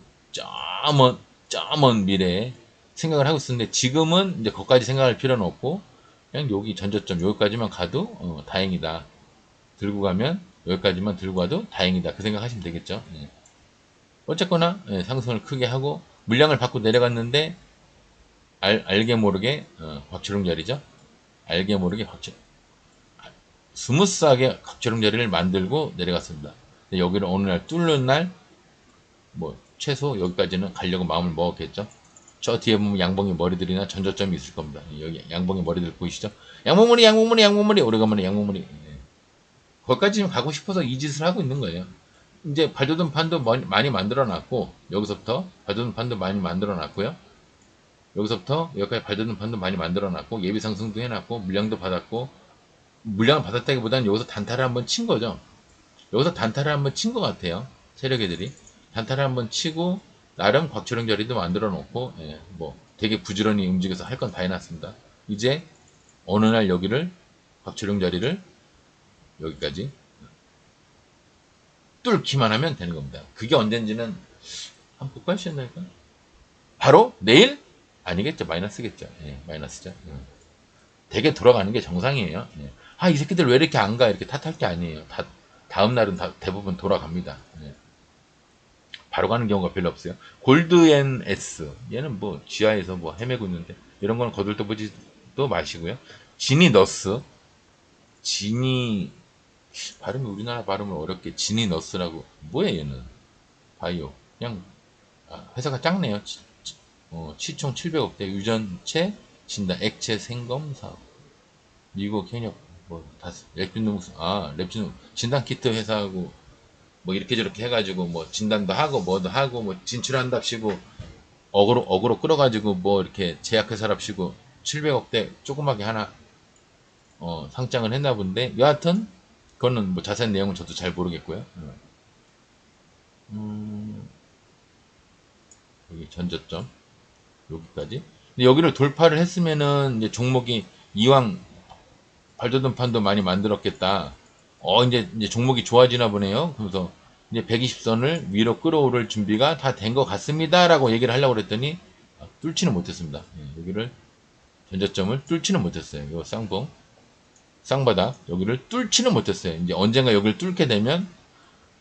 저먼 미래에 생각을 하고 있었는데 지금은 이제 거기까지 생각할 필요는 없고 그냥 여기 전저점 여기까지만 가도 다행이다. 들고 가면 여기까지만 들고 가도 다행이다. 그 생각하시면 되겠죠. 어쨌거나 상승을 크게 하고 물량을 받고 내려갔는데 알게 모르게 박주름 자리죠. 알게 모르게 스무스하게 박주름 자리를 만들고 내려갔습니다. 여기를 어느 날 뚫는 날 뭐 최소 여기까지는 가려고 마음을 먹었겠죠. 저 뒤에 보면 양봉이 머리들이나 전저점이 있을 겁니다. 여기 양봉이 머리들 보이시죠? 양봉머리 오래간만에 양봉머리 거기까지 가고 싶어서 이 짓을 하고 있는 거예요. 이제 발돋움 판도 많이 만들어 놨고 여기서부터 발돋움 판도 많이 만들어 놨고요. 여기서부터 여기까지 발돋움 판도 많이 만들어 놨고 예비 상승도 해놨고 물량도 받았고 물량을 받았다기보다는 여기서 단타를 한번 친 거죠. 여기서 단타를 한번 친 것 같아요. 세력애들이 단타를 한번 치고 나름 곽초령 자리도 만들어 놓고 뭐 되게 부지런히 움직여서 할 건 다 해놨습니다. 이제 어느 날 여기를 곽초령 자리를 여기까지 뚫기만 하면 되는 겁니다. 그게 언젠지는 한번 볼까요? 시나니까 바로 내일? 아니겠죠. 마이너스겠죠. 마이너스죠. 되게 돌아가는 게 정상이에요. 아, 이 새끼들 왜 이렇게 안 가? 이렇게 탓할 게 아니에요. 다음 날은 다 대부분 돌아갑니다. 예. 바로 가는 경우가 별로 없어요. 골드앤 S. 얘는 뭐 지하에서 뭐 헤매고 있는데 이런 거는 거들떠보지도 마시고요. 지니 너스. 지니 발음이 우리나라 발음은 어렵게 지니 너스라고. 뭐야 얘는? 바이오. 그냥 회사가 작네요. 시총 700억대 유전체 진단 액체 생검 사업. 미국 현역 뭐다 랩진농 진단 키트 회사하고 뭐 이렇게 저렇게 해가지고 뭐 진단도 하고 뭐도 하고 뭐 진출한답시고 어그로 끌어가지고 뭐 이렇게 제약회사랍시고 700억대 조그맣게 하나 상장을 했나 본데 여하튼 그거는 뭐 자세한 내용은 저도 잘 모르겠고요. 여기 전저점 여기까지. 근데 여기를 돌파를 했으면은 이제 종목이 이왕 발돋움판도 많이 만들었겠다. 이제 종목이 좋아지나 보네요. 그래서 이제 120선을 위로 끌어오를 준비가 다 된 것 같습니다라고 얘기를 하려고 그랬더니 뚫지는 못했습니다. 여기를 전저점을 뚫지는 못했어요. 요 쌍봉 쌍바닥 여기를 뚫지는 못했어요. 이제 언젠가 여기를 뚫게 되면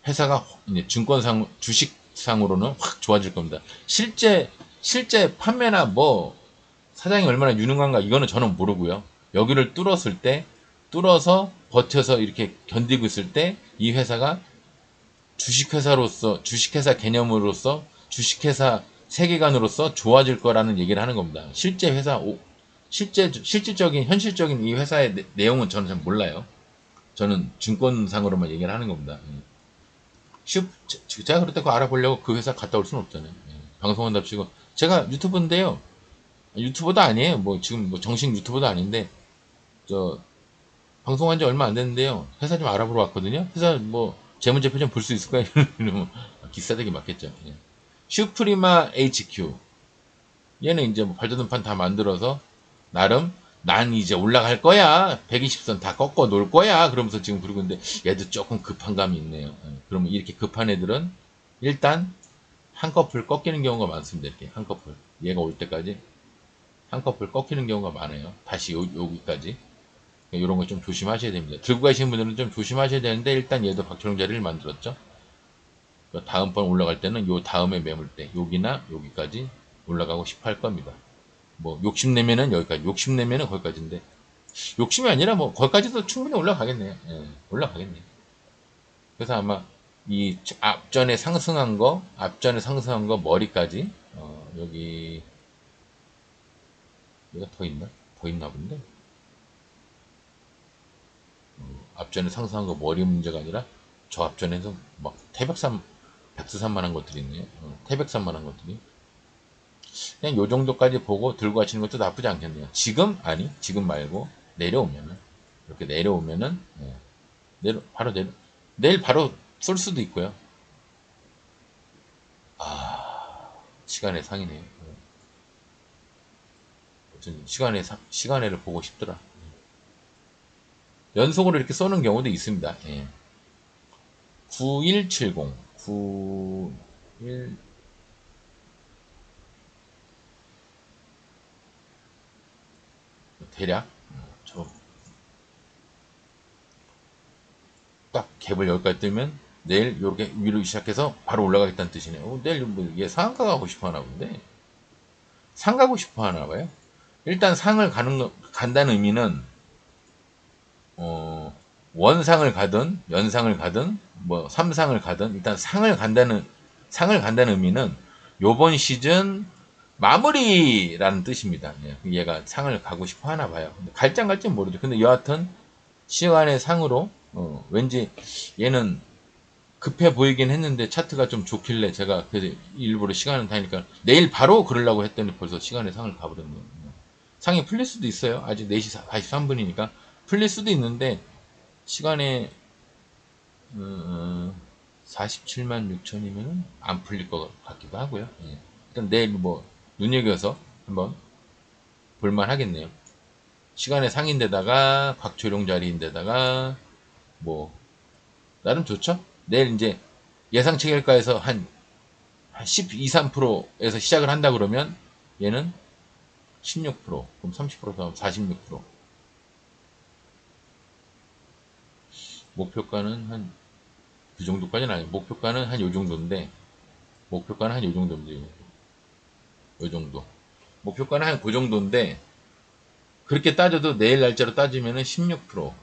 회사가 이제 증권상 주식상으로는 확 좋아질 겁니다. 실제 판매나 뭐 사장이 얼마나 유능한가 이거는 저는 모르고요. 여기를 뚫었을 때 뚫어서 버텨서 이렇게 견디고 있을 때 이 회사가 주식회사로서 주식회사 개념으로서 주식회사 세계관으로서 좋아질 거라는 얘기를 하는 겁니다. 실제 회사 실질적인 현실적인 이 회사의 내용은 저는 잘 몰라요. 저는 증권상으로만 얘기를 하는 겁니다. 제가 그렇다고 알아보려고 그 회사 갔다 올 수는 없잖아요. 방송한답시고 제가 유튜브인데요. 유튜버도 아니에요. 뭐 지금 뭐 정식 유튜버도 아닌데 저 방송한 지 얼마 안 됐는데요. 회사 좀 알아보러 왔거든요. 회사 뭐 재무제표 좀 볼 수 있을까요? 이러면 기싸대기 맞겠죠. 슈프리마 HQ 얘는 이제 뭐 발전판 다 만들어서 나름 난 이제 올라갈 거야. 120선 다 꺾어 놓을 거야. 그러면서 지금 부르고 있는데 얘도 조금 급한 감이 있네요. 그러면 이렇게 급한 애들은 일단 한꺼풀 꺾이는 경우가 많습니다. 이렇게 한꺼풀 얘가 올 때까지 한꺼풀 꺾이는 경우가 많아요. 다시 여기까지 이런 거 좀 조심하셔야 됩니다. 들고 가시는 분들은 좀 조심하셔야 되는데 일단 얘도 박철웅 자리를 만들었죠. 다음번 올라갈 때는 요 다음에 매물대 여기나 여기까지 올라가고 싶어 할 겁니다. 뭐 욕심내면은 여기까지 욕심내면은 거기까지인데 욕심이 아니라 뭐 거기까지도 충분히 올라가겠네요. 올라가겠네요. 그래서 아마 이 앞전에 상승한 거 머리까지 여기가 더 있나 본데 앞전에 상승한 거 머리 문제가 아니라 저 앞전에서 막 백수산만한 것들이 있네요. 태백산만한 것들이 그냥 요 정도까지 보고 들고 가시는 것도 나쁘지 않겠네요. 지금 말고 내려오면은 이렇게 내려오면은 바로 내일 바로 쏠 수도 있고요. 시간의 상이네요. 시간에를 보고 싶더라. 연속으로 이렇게 쏘는 경우도 있습니다. 9170 91 대략 딱 갭을 여기까지 뜨면 내일 이렇게 위로 시작해서 바로 올라가겠다는 뜻이네요. 내일 뭐얘 상가 가고 싶어 하나 본데 상 가고 싶어 하나 봐요. 일단 간다는 의미는 원상을 가든 연상을 가든 뭐 삼상을 가든 일단 상을 간다는 의미는 요번 시즌 마무리라는 뜻입니다. 얘가 상을 가고 싶어 하나 봐요. 갈지 모르죠. 근데 여하튼 시간의 상으로 왠지 얘는 급해 보이긴 했는데 차트가 좀 좋길래 제가 그래서 일부러 시간을 다니까 내일 바로 그러려고 했더니 벌써 시간의 상을 가버렸네요. 상이 풀릴 수도 있어요. 아직 4시 43분이니까 풀릴 수도 있는데 시간에 47만 6천이면 안 풀릴 것 같기도 하고요. 일단 내일 뭐 눈여겨서 한번 볼만 하겠네요. 시간의 상인데다가 곽초룡 자리인데다가 뭐 나름 좋죠. 내일 이제 예상 체결가에서 한 12, 3%에서 시작을 한다 그러면 얘는 16% 그럼 30% 더하면 46% 목표가는 한 그 정도까지는 아니고 목표가는 한 요 정도인데 목표가는 한 요 정도인데 요 정도 목표가는 한 그 정도인데 그렇게 따져도 내일 날짜로 따지면은 16%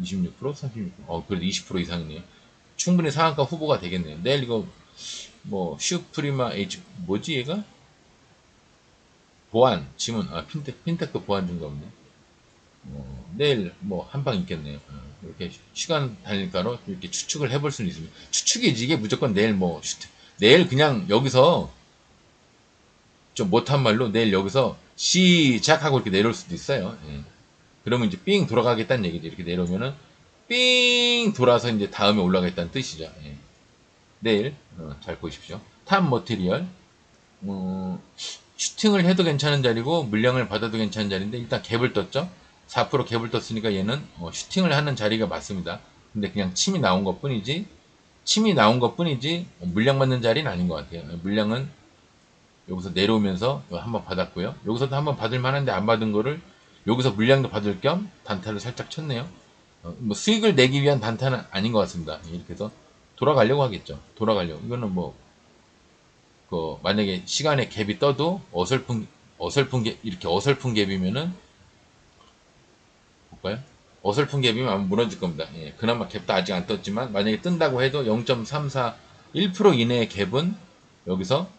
26% 36% 그래도 20% 이상이네요. 충분히 상한가 후보가 되겠네요. 내일 이거 뭐 슈프리마 H 뭐지 얘가 보안 지문 핀테크 보안 중가 없네. 내일 뭐 한방 있겠네요. 이렇게 시간 단일가로 이렇게 추측을 해볼 수는 있습니다. 추측이지 이게 무조건 내일 뭐 내일 그냥 여기서 좀 못한 말로 내일 여기서 시작하고 이렇게 내려올 수도 있어요. 예. 그러면 이제 삥 돌아가겠다는 얘기죠. 이렇게 내려오면은 삥 돌아서 이제 다음에 올라가겠다는 뜻이죠. 예. 내일 잘 보십시오. 탑 머티리얼 슈팅을 해도 괜찮은 자리고 물량을 받아도 괜찮은 자리인데 일단 갭을 떴죠. 4% 갭을 떴으니까 얘는 슈팅을 하는 자리가 맞습니다. 근데 그냥 침이 나온 것뿐이지 물량 받는 자리는 아닌 것 같아요. 물량은 여기서 내려오면서 한번 받았고요. 여기서도 한번 받을 만한데 안 받은 거를 여기서 물량도 받을 겸 단타를 살짝 쳤네요. 뭐 수익을 내기 위한 단타는 아닌 것 같습니다. 이렇게 해서 돌아가려고 하겠죠. 돌아가려고. 이거는 뭐 만약에 시간에 갭이 떠도 어설픈 갭 이렇게 어설픈 갭이면은 볼까요? 어설픈 갭이면 아마 무너질 겁니다. 예, 그나마 갭도 아직 안 떴지만 만약에 뜬다고 해도 0.34 1% 이내의 갭은 여기서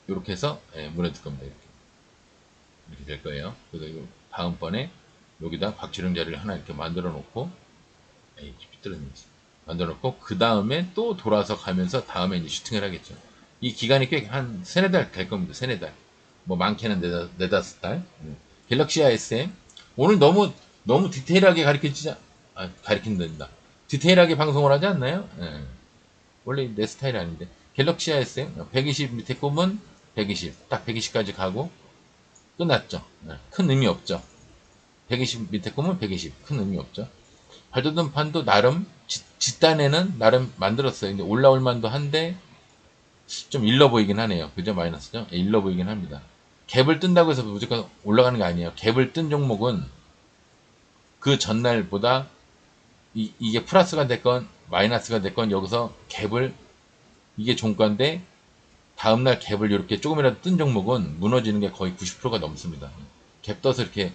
이렇게 해서 무너질 겁니다. 이렇게 될 거예요. 그래서 이거 다음번에 여기다 박지름 자리를 하나 이렇게 만들어 놓고 만들어 놓고 그 다음에 또 돌아서 가면서 다음에 이제 슈팅을 하겠죠. 이 기간이 꽤 한 세네 달 될 겁니다. 세네 달. 뭐 많게는 네다섯 달. 갤럭시 SM 오늘 너무 디테일하게 가르친다. 디테일하게 방송을 하지 않나요? 원래 내 스타일이 아닌데. 갤럭시 SM 120 밑에 꼽은 120. 딱 120까지 가고 끝났죠. 큰 의미 없죠. 120 밑에 꼽으면 120. 큰 의미 없죠. 발돋움 판도 나름 뒷단에는 나름 만들었어요. 근데 올라올 만도 한데 좀 일러 보이긴 하네요. 그죠? 마이너스죠? 일러 보이긴 합니다. 갭을 뜬다고 해서 무조건 올라가는 게 아니에요. 갭을 뜬 종목은 그 전날보다 이게 플러스가 됐건 마이너스가 됐건 여기서 갭을 이게 종가인데 다음날 갭을 이렇게 조금이라도 뜬 종목은 무너지는 게 거의 90%가 넘습니다. 갭 떠서 이렇게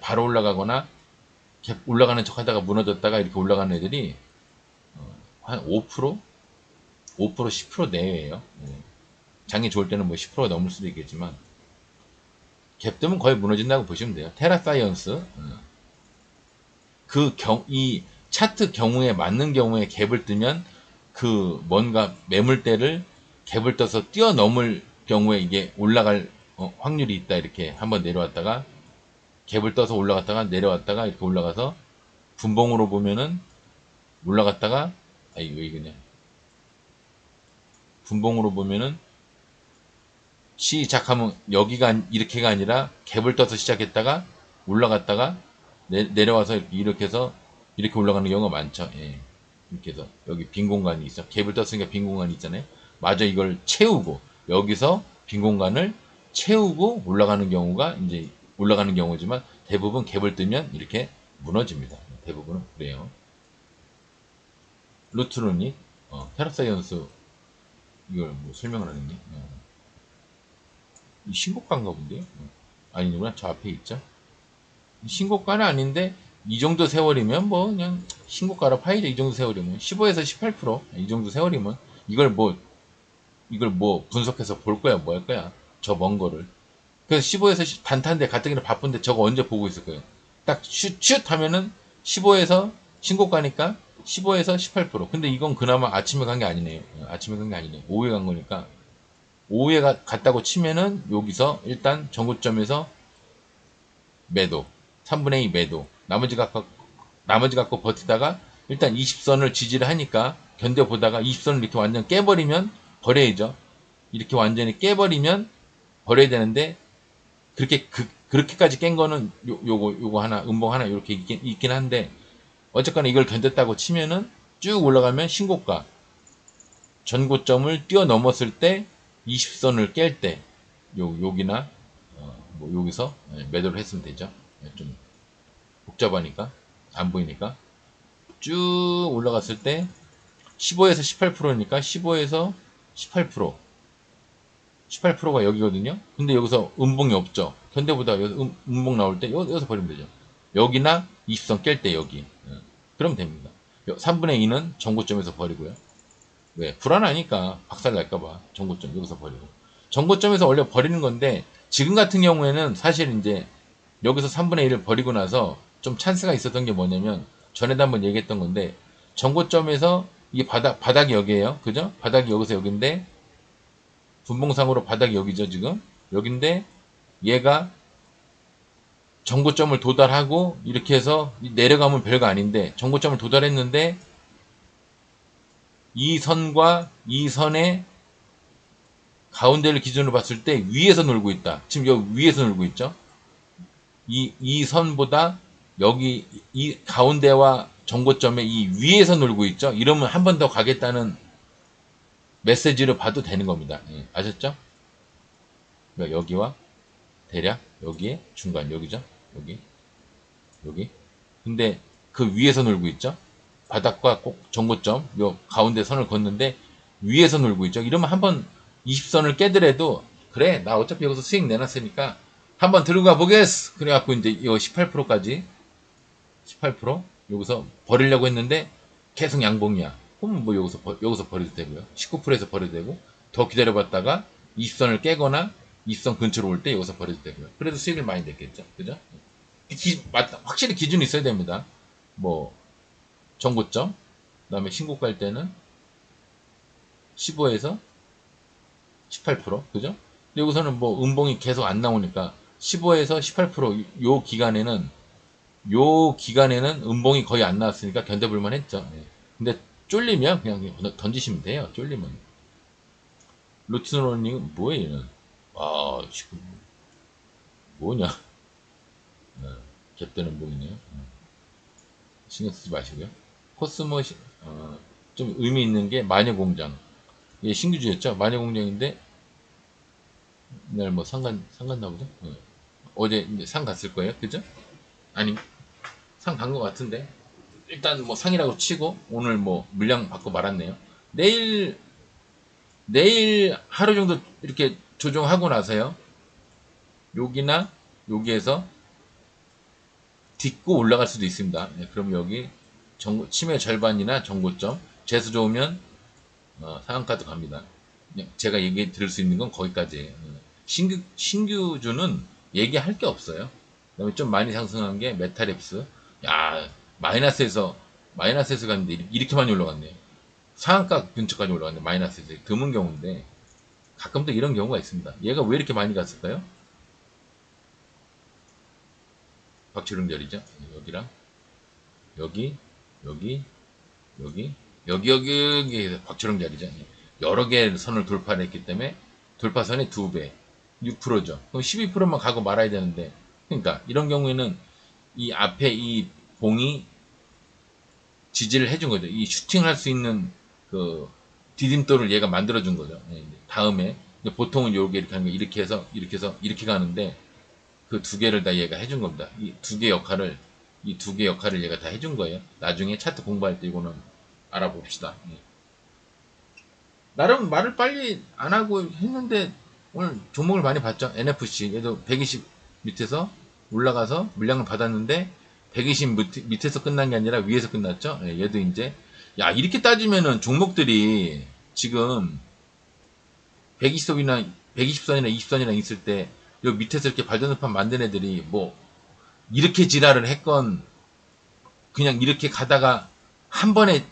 바로 올라가거나 갭 올라가는 척 하다가 무너졌다가 이렇게 올라가는 애들이 한 5%? 5% 10% 내외예요. 장이 좋을 때는 뭐 10%가 넘을 수도 있겠지만 갭 뜨면 거의 무너진다고 보시면 돼요. 테라사이언스 이 차트 경우에 맞는 경우에 갭을 뜨면 그 뭔가 매물대를 갭을 떠서 뛰어넘을 경우에 이게 올라갈 확률이 있다. 이렇게 한번 내려왔다가 갭을 떠서 올라갔다가 내려왔다가 이렇게 올라가서 분봉으로 보면은 올라갔다가 왜 그냥 분봉으로 보면은 시작하면 여기가 이렇게가 아니라 갭을 떠서 시작했다가 올라갔다가 내려와서 이렇게 해서 이렇게 올라가는 경우가 많죠. 예. 이렇게 해서 여기 빈 공간이 있어. 갭을 떴으니까 빈 공간이 있잖아요. 마저 이걸 채우고 여기서 빈 공간을 채우고 올라가는 경우가 이제 올라가는 경우지만 대부분 갭을 뜨면 이렇게 무너집니다. 대부분은 그래요. 루트로닉, 테라사이언스 이걸 뭐 설명을 하는데 이 신고가인가 본데요? 아니구나. 저 앞에 있죠. 신고가는 아닌데 이 정도 세월이면 뭐 그냥 신고가로 파이죠. 이 정도 세월이면 15에서 18%이 정도 세월이면 이걸 뭐 분석해서 볼 거야 뭐 할 거야 저 먼 거를. 그래서 15에서 단타인데 가뜩이나 바쁜데 저거 언제 보고 있을 거예요. 딱 슛 하면은 15에서 신고가니까 15에서 18%. 근데 이건 그나마 아침에 간 게 아니네요. 아침에 간 게 아니네. 오후에 간 거니까 오후에 갔다고 치면은 여기서 일단 전고점에서 매도 3분의 2 매도 나머지 갖고 버티다가 일단 20선을 지지를 하니까 견뎌보다가 20선을 이렇게 완전 깨버리면 버려야죠. 이렇게 완전히 깨버리면 버려야 되는데 그렇게까지 깬 거는 요거 하나 음봉 하나 이렇게 있긴 한데 어쨌거나 이걸 견뎠다고 치면은 쭉 올라가면 신고가 전고점을 뛰어넘었을 때 20선을 깰 때 여기나 뭐 여기서 매도를 했으면 되죠. 좀 복잡하니까 안 보이니까 쭉 올라갔을 때 15에서 18%니까 15에서 18%, 18%가 여기거든요. 근데 여기서 음봉이 없죠. 현대보다 여기서 음봉 나올 때 여기서 버리면 되죠. 여기나 20선 깰 때 여기. 그러면 됩니다. 3분의 2는 정고점에서 버리고요. 왜? 불안하니까 박살 날까봐 정고점 여기서 버리고. 정고점에서 원래 버리는 건데 지금 같은 경우에는 사실 이제 여기서 3분의 1을 버리고 나서 좀 찬스가 있었던 게 뭐냐면 전에도 한번 얘기했던 건데 정고점에서 이게 바닥이 여기에요. 그죠? 바닥이 여기서 여기인데 분봉상으로 바닥이 여기죠 지금. 여긴데 얘가 정고점을 도달하고 이렇게 해서 내려가면 별거 아닌데 정고점을 도달했는데 이 선과 이 선의 가운데를 기준으로 봤을 때 위에서 놀고 있다. 지금 여기 위에서 놀고 있죠. 이 선보다 여기 이 가운데와 정고점의 이 위에서 놀고 있죠. 이러면 한 번 더 가겠다는 메시지로 봐도 되는 겁니다. 예, 아셨죠? 그러니까 여기와 대략 여기에 중간 여기죠. 여기. 근데 그 위에서 놀고 있죠. 바닥과 꼭 정고점 요 가운데 선을 걷는데 위에서 놀고 있죠. 이러면 한번 20선을 깨더라도 그래 나 어차피 여기서 수익 내놨으니까 한번 들고 가 보겠어. 그래갖고 이제 이 18%까지 18% 여기서 버리려고 했는데 계속 양봉이야. 그럼 뭐 여기서 버려도 되고요. 19%에서 버려도 되고 더 기다려봤다가 20선을 깨거나 20선 근처로 올 때 여기서 버려도 되고요. 그래도 수익을 많이 냈겠죠. 그죠? 확실히 기준이 있어야 됩니다. 뭐 정고점 그다음에 신고가 할 때는 15에서 18% 그죠? 여기서는 뭐 음봉이 계속 안 나오니까 15에서 18%요 기간에는 음봉이 거의 안 나왔으니까 견뎌볼만 했죠. 예. 근데 쫄리면 그냥 던지시면 돼요. 쫄리면. 루트노닝은 뭐예요, 얘는? 아, 지금 뭐냐? 갭되는 음봉이네요. 신경 쓰지 마시고요. 코스모 좀 의미 있는 게 마녀공장. 이게 신규주였죠. 마녀공장인데 이날 뭐 상갔나 보죠. 어제 이제 상 갔을 거예요. 그죠? 아니 상 간 것 같은데 일단 뭐 상이라고 치고 오늘 뭐 물량 받고 말았네요. 내일 하루 정도 이렇게 조정하고 나서요. 여기나 여기에서 딛고 올라갈 수도 있습니다. 네, 그럼 여기 치매 절반이나 정고점 재수 좋으면 상한가도 갑니다. 제가 얘기 드릴 수 있는 건 거기까지예요. 신규주는 얘기할 게 없어요. 그다음에 좀 많이 상승한 게 메타랩스. 야 마이너스에서 갔는데 이렇게 많이 올라갔네요. 상한가 근처까지 올라갔네. 마이너스에서 드문 경우인데 가끔 또 이런 경우가 있습니다. 얘가 왜 이렇게 많이 갔을까요? 박철웅절이죠. 여기랑 여기 여기 박철웅 자리죠. 여러 개의 선을 돌파를 했기 때문에 돌파선의 2배 6%죠. 그럼 12%만 가고 말아야 되는데 그러니까 이런 경우에는 이 앞에 이 봉이 지지를 해준 거죠. 이 슈팅을 할 수 있는 그 디딤돌을 얘가 만들어준 거죠. 다음에 보통은 요게 이렇게 하는 거 이렇게 해서 이렇게 가는데 그 두 개를 다 얘가 해준 겁니다. 이 두 개 역할을 얘가 다 해준 거예요. 나중에 차트 공부할 때 이거는 알아봅시다. 나름 말을 빨리 안 하고 했는데 오늘 종목을 많이 봤죠. NFC 얘도 120 밑에서 올라가서 물량을 받았는데 120 밑에서 끝난 게 아니라 위에서 끝났죠. 얘도 이제 야 이렇게 따지면은 종목들이 지금 120선이나 20선이나 있을 때 요 밑에서 이렇게 발전판 만든 애들이 뭐 이렇게 지랄을 했건 그냥 이렇게 가다가 한 번에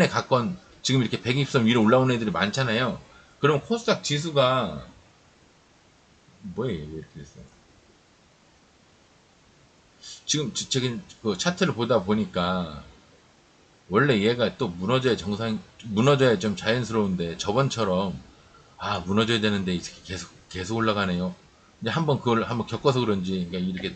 갔건 지금 이렇게 120선 위로 올라오는 애들이 많잖아요. 그럼 코스닥 지수가 뭐예요? 왜 이렇게 됐어요? 지금 저기 그 차트를 보다 보니까 원래 얘가 또 무너져야 좀 자연스러운데 저번처럼 무너져야 되는데 이렇게 계속 올라가네요. 이제 그걸 한번 겪어서 그런지 그러니까 이렇게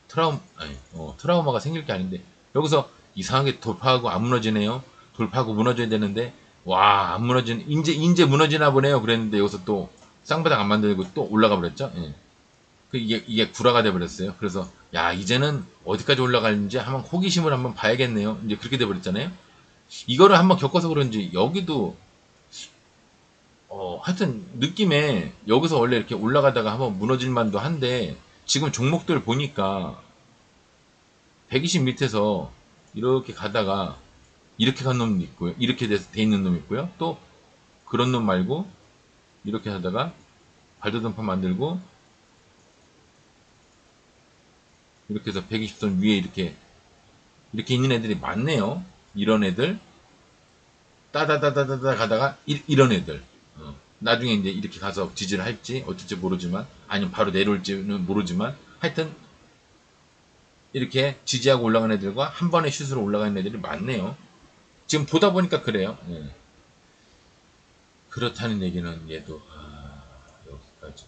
트라우마가 생길 게 아닌데 여기서 이상하게 돌파하고 안 무너지네요. 돌파하고 무너져야 되는데 안 무너지는 이제 무너지나 보네요. 그랬는데 여기서 또 쌍바닥 안 만들고 또 올라가 버렸죠. 예. 이게 구라가 돼버렸어요. 그래서 야 이제는 어디까지 올라가는지 한번 호기심을 한번 봐야겠네요. 이제 그렇게 돼버렸잖아요. 이거를 한번 겪어서 그런지 여기도 하여튼 느낌에 여기서 원래 이렇게 올라가다가 한번 무너질 만도 한데 지금 종목들 보니까 120 밑에서 이렇게 가다가 이렇게 간 놈도 있고요. 이렇게 돼 있는 놈 있고요. 또 그런 놈 말고 이렇게 하다가 발도등판 만들고 이렇게 해서 120선 위에 이렇게 있는 애들이 많네요. 이런 애들 따다다다다다 가다가 이런 애들 나중에 이제 이렇게 가서 지지를 할지 어쩔지 모르지만 아니면 바로 내려올지는 모르지만 하여튼 이렇게 지지하고 올라간 애들과 한 번에 슛으로 올라가는 애들이 많네요. 지금 보다 보니까 그래요. 예. 그렇다는 얘기는 얘도 여기까지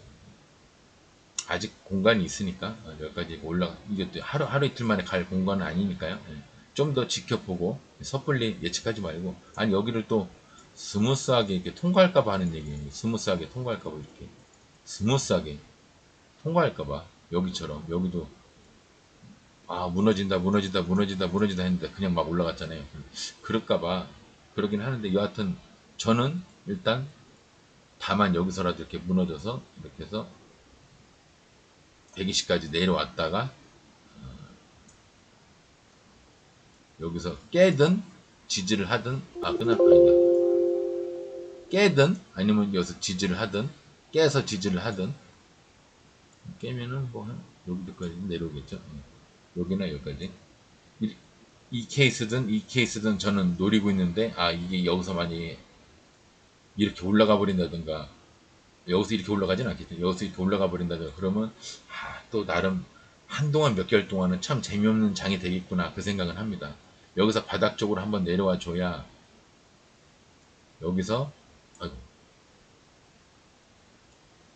아직 공간이 있으니까 여기까지 올라가 이게 또 하루 이틀 만에 갈 공간은 아니니까요. 예. 좀 더 지켜보고 섣불리 예측하지 말고 아니 여기를 또 스무스하게 이렇게 통과할까봐 하는 얘기예요. 스무스하게 통과할까봐 이렇게 스무스하게 통과할까봐 여기처럼 여기도 무너진다 했는데 그냥 막 올라갔잖아요. 그럴까봐 그러긴 하는데 여하튼 저는 일단 다만 여기서라도 이렇게 무너져서 이렇게 해서 120까지 내려왔다가 여기서 깨든 지지를 하든 끝났다 아니다. 깨든 아니면 여기서 지지를 하든 깨서 지지를 하든 깨면은 뭐 여기까지 내려오겠죠. 여기나 여기까지 이 케이스든 저는 노리고 있는데 이게 여기서 만약에 이렇게 올라가 버린다든가 여기서 이렇게 올라가진 않겠죠. 여기서 이렇게 올라가 버린다든가 그러면 또 나름 한동안 몇 개월 동안은 참 재미없는 장이 되겠구나 그 생각은 합니다. 여기서 바닥 쪽으로 한번 내려와 줘야 여기서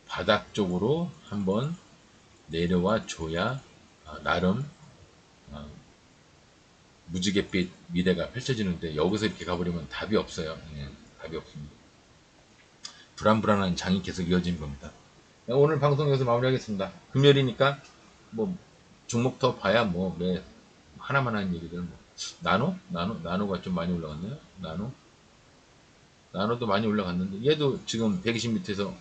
바닥 쪽으로 한번 내려와 줘야 나름 무지갯빛 미래가 펼쳐지는데 여기서 이렇게 가버리면 답이 없어요. 답이 없습니다. 불안불안한 장이 계속 이어지는 겁니다. 오늘 방송 여기서 마무리하겠습니다. 금요일이니까 뭐 종목 더 봐야 매 하나만 하는 얘기들 나노가 좀 많이 올라갔네요. 나노도 많이 올라갔는데 얘도 지금 120 밑에서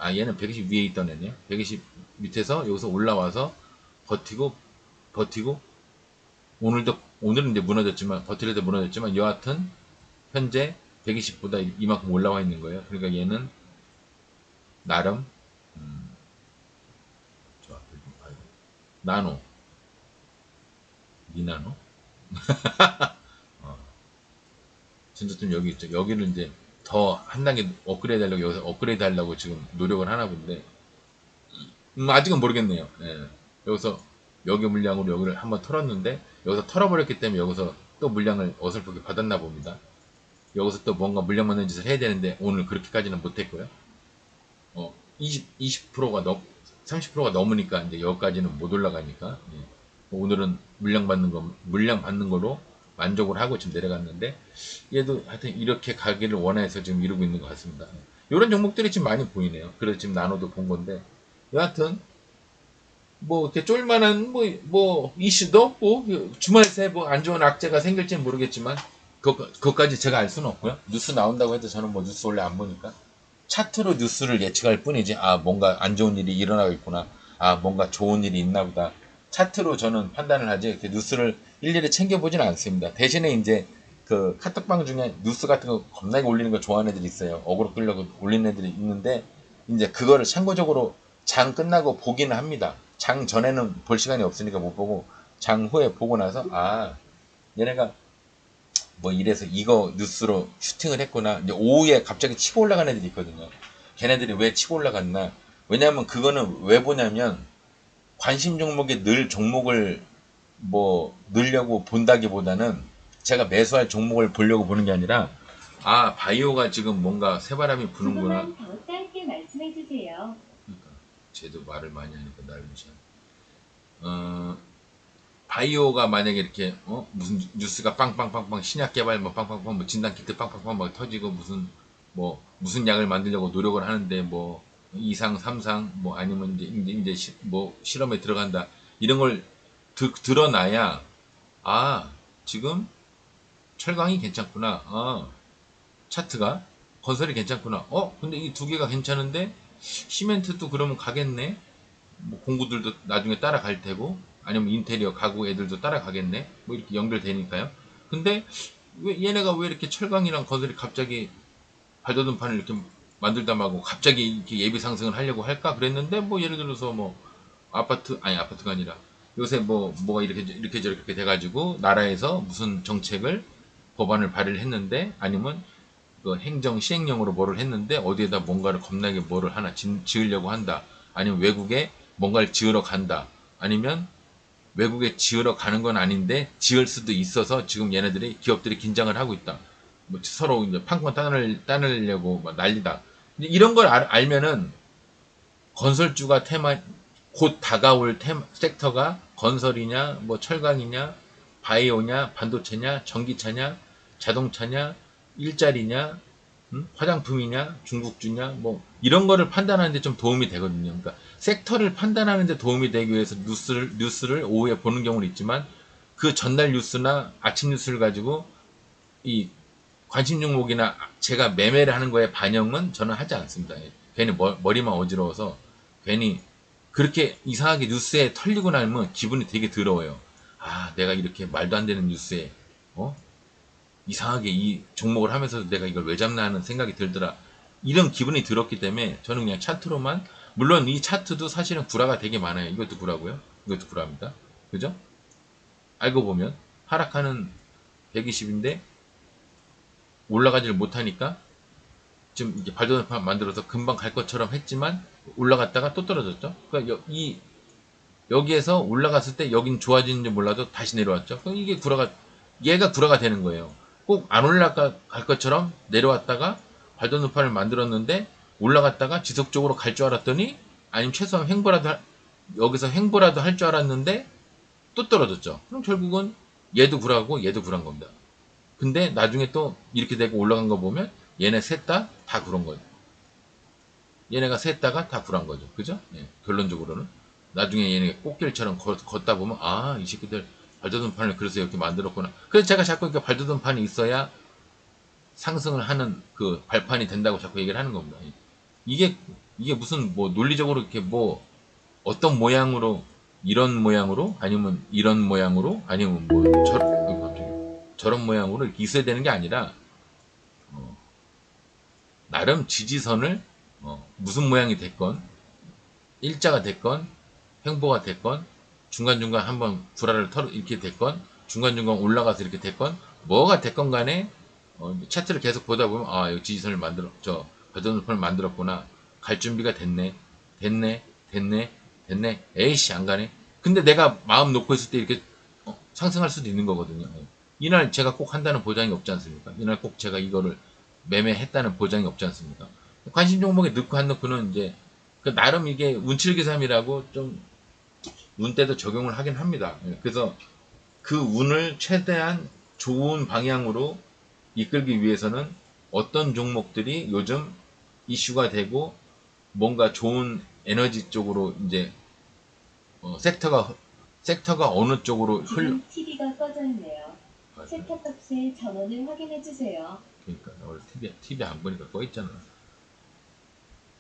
얘는 120 위에 있던 애네요. 120 밑에서 여기서 올라와서 버티고 오늘은 이제 무너졌지만 버티려도 무너졌지만 여하튼 현재 120보다 이만큼 올라와 있는 거예요. 그러니까 얘는 나름 나노 니나노 진짜 좀 여기 있죠. 여기를 이제 더 한 단계 업그레이드 하려고 여기서 업그레이드 하려고 지금 노력을 하나 본데 아직은 모르겠네요. 여기서 여기 물량으로 여기를 한번 털었는데 여기서 털어버렸기 때문에 여기서 또 물량을 어설프게 받았나 봅니다. 여기서 또 뭔가 물량 맞는 짓을 해야 되는데 오늘 그렇게까지는 못했고요. 20%가 30%가 넘으니까 이제 여기까지는 못 올라가니까 오늘은 물량 받는 거로 만족을 하고 지금 내려갔는데 얘도 하여튼 이렇게 가기를 원해서 지금 이루고 있는 것 같습니다. 이런 종목들이 지금 많이 보이네요. 그래서 지금 나노도 본 건데 여하튼 뭐 이렇게 쫄만한 이슈도 없고 주말 새 뭐 안 좋은 악재가 생길지는 모르겠지만 그것까지 제가 알 수는 없고요. 뉴스 나온다고 해도 저는 뭐 뉴스 원래 안 보니까 차트로 뉴스를 예측할 뿐이지 뭔가 안 좋은 일이 일어나고 있구나 뭔가 좋은 일이 있나 보다 차트로 저는 판단을 하지 이렇게 뉴스를 일일이 챙겨보지는 않습니다. 대신에 이제 그 카톡방 중에 뉴스 같은 거 겁나게 올리는 거 좋아하는 애들이 있어요. 어그로 끌려고 올리는 애들이 있는데 이제 그거를 참고적으로 장 끝나고 보기는 합니다. 장 전에는 볼 시간이 없으니까 못 보고 장 후에 보고 나서 얘네가 뭐 이래서 이거 뉴스로 슈팅을 했구나. 이제 오후에 갑자기 치고 올라가는 애들이 있거든요. 걔네들이 왜 치고 올라갔나? 왜냐면 그거는 왜 보냐면 관심 종목에 늘 종목을 뭐 넣으려고 본다기보다는 제가 매수할 종목을 보려고 보는 게 아니라 바이오가 지금 뭔가 새바람이 부는구나. 조금만 더 짧게 말씀해 주세요. 그러니까 쟤도 말을 많이 하니까 날 무시하네. 바이오가 만약에 이렇게 무슨 뉴스가 빵빵빵빵 신약 개발 뭐 빵빵빵 진단 키트 빵빵빵 막 터지고 무슨 약을 만들려고 노력을 하는데 2상, 3상, 뭐 아니면 뭐 실험에 들어간다. 이런 걸 드러나야, 아, 지금 철강이 괜찮구나. 차트가 건설이 괜찮구나. 근데 이 두 개가 괜찮은데 시멘트도 그러면 가겠네. 뭐 공구들도 나중에 따라갈 테고 아니면 인테리어 가구 애들도 따라가겠네. 뭐 이렇게 연결되니까요. 근데 얘네가 왜 이렇게 철강이랑 건설이 갑자기 발돋움판을 이렇게 만들다 말고 갑자기 이렇게 예비 상승을 하려고 할까 그랬는데, 뭐 예를 들어서 뭐 아파트가 아니라 요새 뭐가 이렇게 저렇게 돼가지고 나라에서 무슨 정책을 법안을 발의를 했는데, 아니면 그 행정 시행령으로 뭐를 했는데 어디에다 뭔가를 겁나게 뭐를 하나 지으려고 한다. 아니면 외국에 뭔가를 지으러 간다. 아니면 외국에 지으러 가는 건 아닌데 지을 수도 있어서 지금 기업들이 긴장을 하고 있다. 뭐 서로 이제 판권 따내려고 막 난리다. 이런 걸 알면은 건설주가 곧 다가올 섹터가 건설이냐, 뭐 철강이냐, 바이오냐, 반도체냐, 전기차냐, 자동차냐, 일자리냐, 화장품이냐, 중국주냐, 뭐 이런 거를 판단하는 데 좀 도움이 되거든요. 그러니까 섹터를 판단하는 데 도움이 되기 위해서 뉴스를 오후에 보는 경우는 있지만, 그 전날 뉴스나 아침 뉴스를 가지고 이 관심 종목이나 제가 매매를 하는 거에 반영은 저는 하지 않습니다. 괜히 머리만 어지러워서, 괜히 그렇게 이상하게 뉴스에 털리고 나면 기분이 되게 더러워요. 내가 이렇게 말도 안 되는 뉴스에 이상하게 이 종목을 하면서도 내가 이걸 왜 잡나 하는 생각이 들더라. 이런 기분이 들었기 때문에 저는 그냥 차트로만, 물론 이 차트도 사실은 구라가 되게 많아요. 이것도 구라고요. 이것도 구라입니다. 그죠? 알고 보면 하락하는 120인데 올라가지를 못하니까 지금 이게 발전판 만들어서 금방 갈 것처럼 했지만 올라갔다가 또 떨어졌죠. 그러니까 여기에서 올라갔을 때 여긴 좋아지는지 몰라도 다시 내려왔죠. 그럼 얘가 구라가 되는 거예요. 꼭 안 올라갈 것처럼 내려왔다가 발전판을 만들었는데 올라갔다가 지속적으로 갈 줄 알았더니, 아니면 최소한 여기서 횡보라도 할 줄 알았는데 또 떨어졌죠. 그럼 결국은 얘도 구라고 얘도 구란 겁니다. 근데 나중에 또 이렇게 되고 올라간 거 보면 얘네 셋 다 구란 거죠. 얘네가 셋 다가 다 구란 거죠. 그죠? 결론적으로는. 나중에 얘네 꽃길처럼 걷다 보면, 이 새끼들 발돋움판을 그래서 이렇게 만들었구나. 그래서 제가 자꾸 이렇게 발돋움판이 있어야 상승을 하는 그 발판이 된다고 자꾸 얘기를 하는 겁니다. 이게, 이게 무슨 뭐 논리적으로 이렇게 뭐 어떤 모양으로, 이런 모양으로, 아니면 이런 모양으로, 아니면 뭐 저런 모양으로 이렇게 있어야 되는 게 아니라, 나름 지지선을 무슨 모양이 됐건, 일자가 됐건, 횡보가 됐건, 중간중간 한번 구라를 이렇게 됐건, 중간중간 올라가서 이렇게 됐건, 뭐가 됐건 간에 차트를 계속 보다 보면, 여기 지지선을 배도선을 만들었구나. 갈 준비가 됐네. 에이씨, 안 가네. 근데 내가 마음 놓고 있을 때 이렇게 상승할 수도 있는 거거든요. 이날 제가 꼭 한다는 보장이 없지 않습니까? 이날 꼭 제가 이거를 매매했다는 보장이 없지 않습니까? 관심 종목에 넣고 안 넣고는 이제 나름 이게 운칠기삼이라고 좀 운때도 적용을 하긴 합니다. 그래서 그 운을 최대한 좋은 방향으로 이끌기 위해서는 어떤 종목들이 요즘 이슈가 되고 뭔가 좋은 에너지 쪽으로 이제 섹터가 어느 쪽으로 지금 TV가 꺼져 있네요. 셋탑값의 전원을 확인해 주세요. 그러니까 나 원래 TV 안 보니까 꺼 있잖아.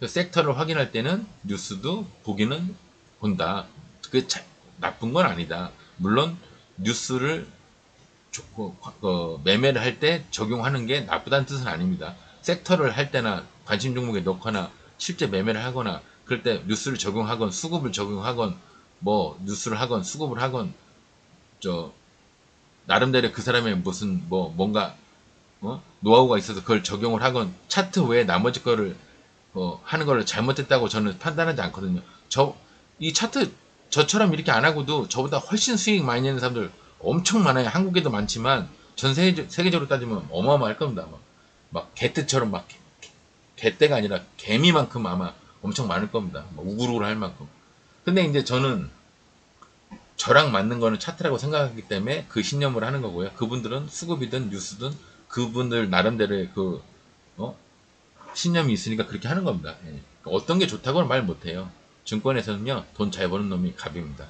그 섹터를 확인할 때는 뉴스도 보기는 본다. 그게 나쁜 건 아니다. 물론 뉴스를 매매를 할 때 적용하는 게 나쁘다는 뜻은 아닙니다. 섹터를 할 때나 관심 종목에 넣거나 실제 매매를 하거나 그럴 때 뉴스를 적용하건 수급을 적용하건 뭐 뉴스를 하건 수급을 하건 나름대로 그 사람의 무슨 뭔가 노하우가 있어서 그걸 적용을 하건 차트 외에 나머지 거를 하는 걸 잘못했다고 저는 판단하지 않거든요. 이 차트 저처럼 이렇게 안 하고도 저보다 훨씬 수익 많이 내는 사람들 엄청 많아요. 한국에도 많지만 전 세계적으로 따지면 어마어마할 겁니다. 막 개떼처럼 막 개떼가 아니라 개미만큼 아마 엄청 많을 겁니다. 우글우글 할 만큼. 근데 이제 저는 저랑 맞는 거는 차트라고 생각하기 때문에 그 신념을 하는 거고요. 그분들은 수급이든 뉴스든 그분들 나름대로의 신념이 있으니까 그렇게 하는 겁니다. 예. 어떤 게 좋다고는 말 못해요. 증권에서는요, 돈 잘 버는 놈이 갑입니다.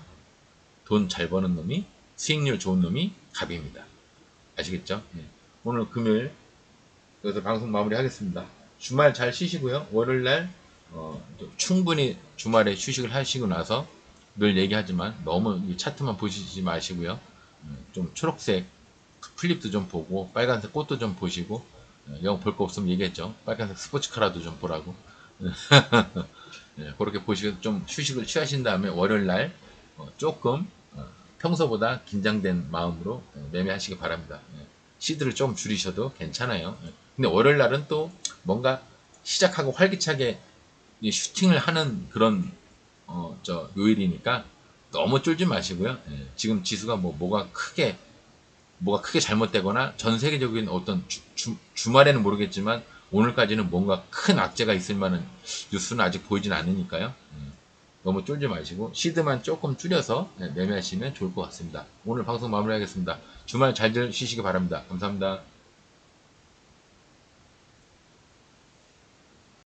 돈 잘 버는 놈이, 수익률 좋은 놈이 갑입니다. 아시겠죠? 예. 오늘 금요일, 여기서 방송 마무리 하겠습니다. 주말 잘 쉬시고요. 월요일날, 충분히 주말에 휴식을 하시고 나서, 늘 얘기하지만, 너무 이 차트만 보시지 마시고요. 좀 초록색 플립도 좀 보고, 빨간색 꽃도 좀 보시고, 영 볼 거 없으면 얘기했죠. 빨간색 스포츠카라도 좀 보라고. 그렇게 보시고 좀 휴식을 취하신 다음에 월요일 날 조금 평소보다 긴장된 마음으로 매매하시기 바랍니다. 시드를 좀 줄이셔도 괜찮아요. 근데 월요일 날은 또 뭔가 시작하고 활기차게 슈팅을 하는 그런 요일이니까 너무 쫄지 마시고요. 지금 지수가 뭐가 크게 잘못되거나 전 세계적인 어떤 주말에는 모르겠지만 오늘까지는 뭔가 큰 악재가 있을 만한 뉴스는 아직 보이진 않으니까요. 너무 쫄지 마시고 시드만 조금 줄여서 매매하시면 좋을 것 같습니다. 오늘 방송 마무리하겠습니다. 주말 잘들 쉬시기 바랍니다. 감사합니다.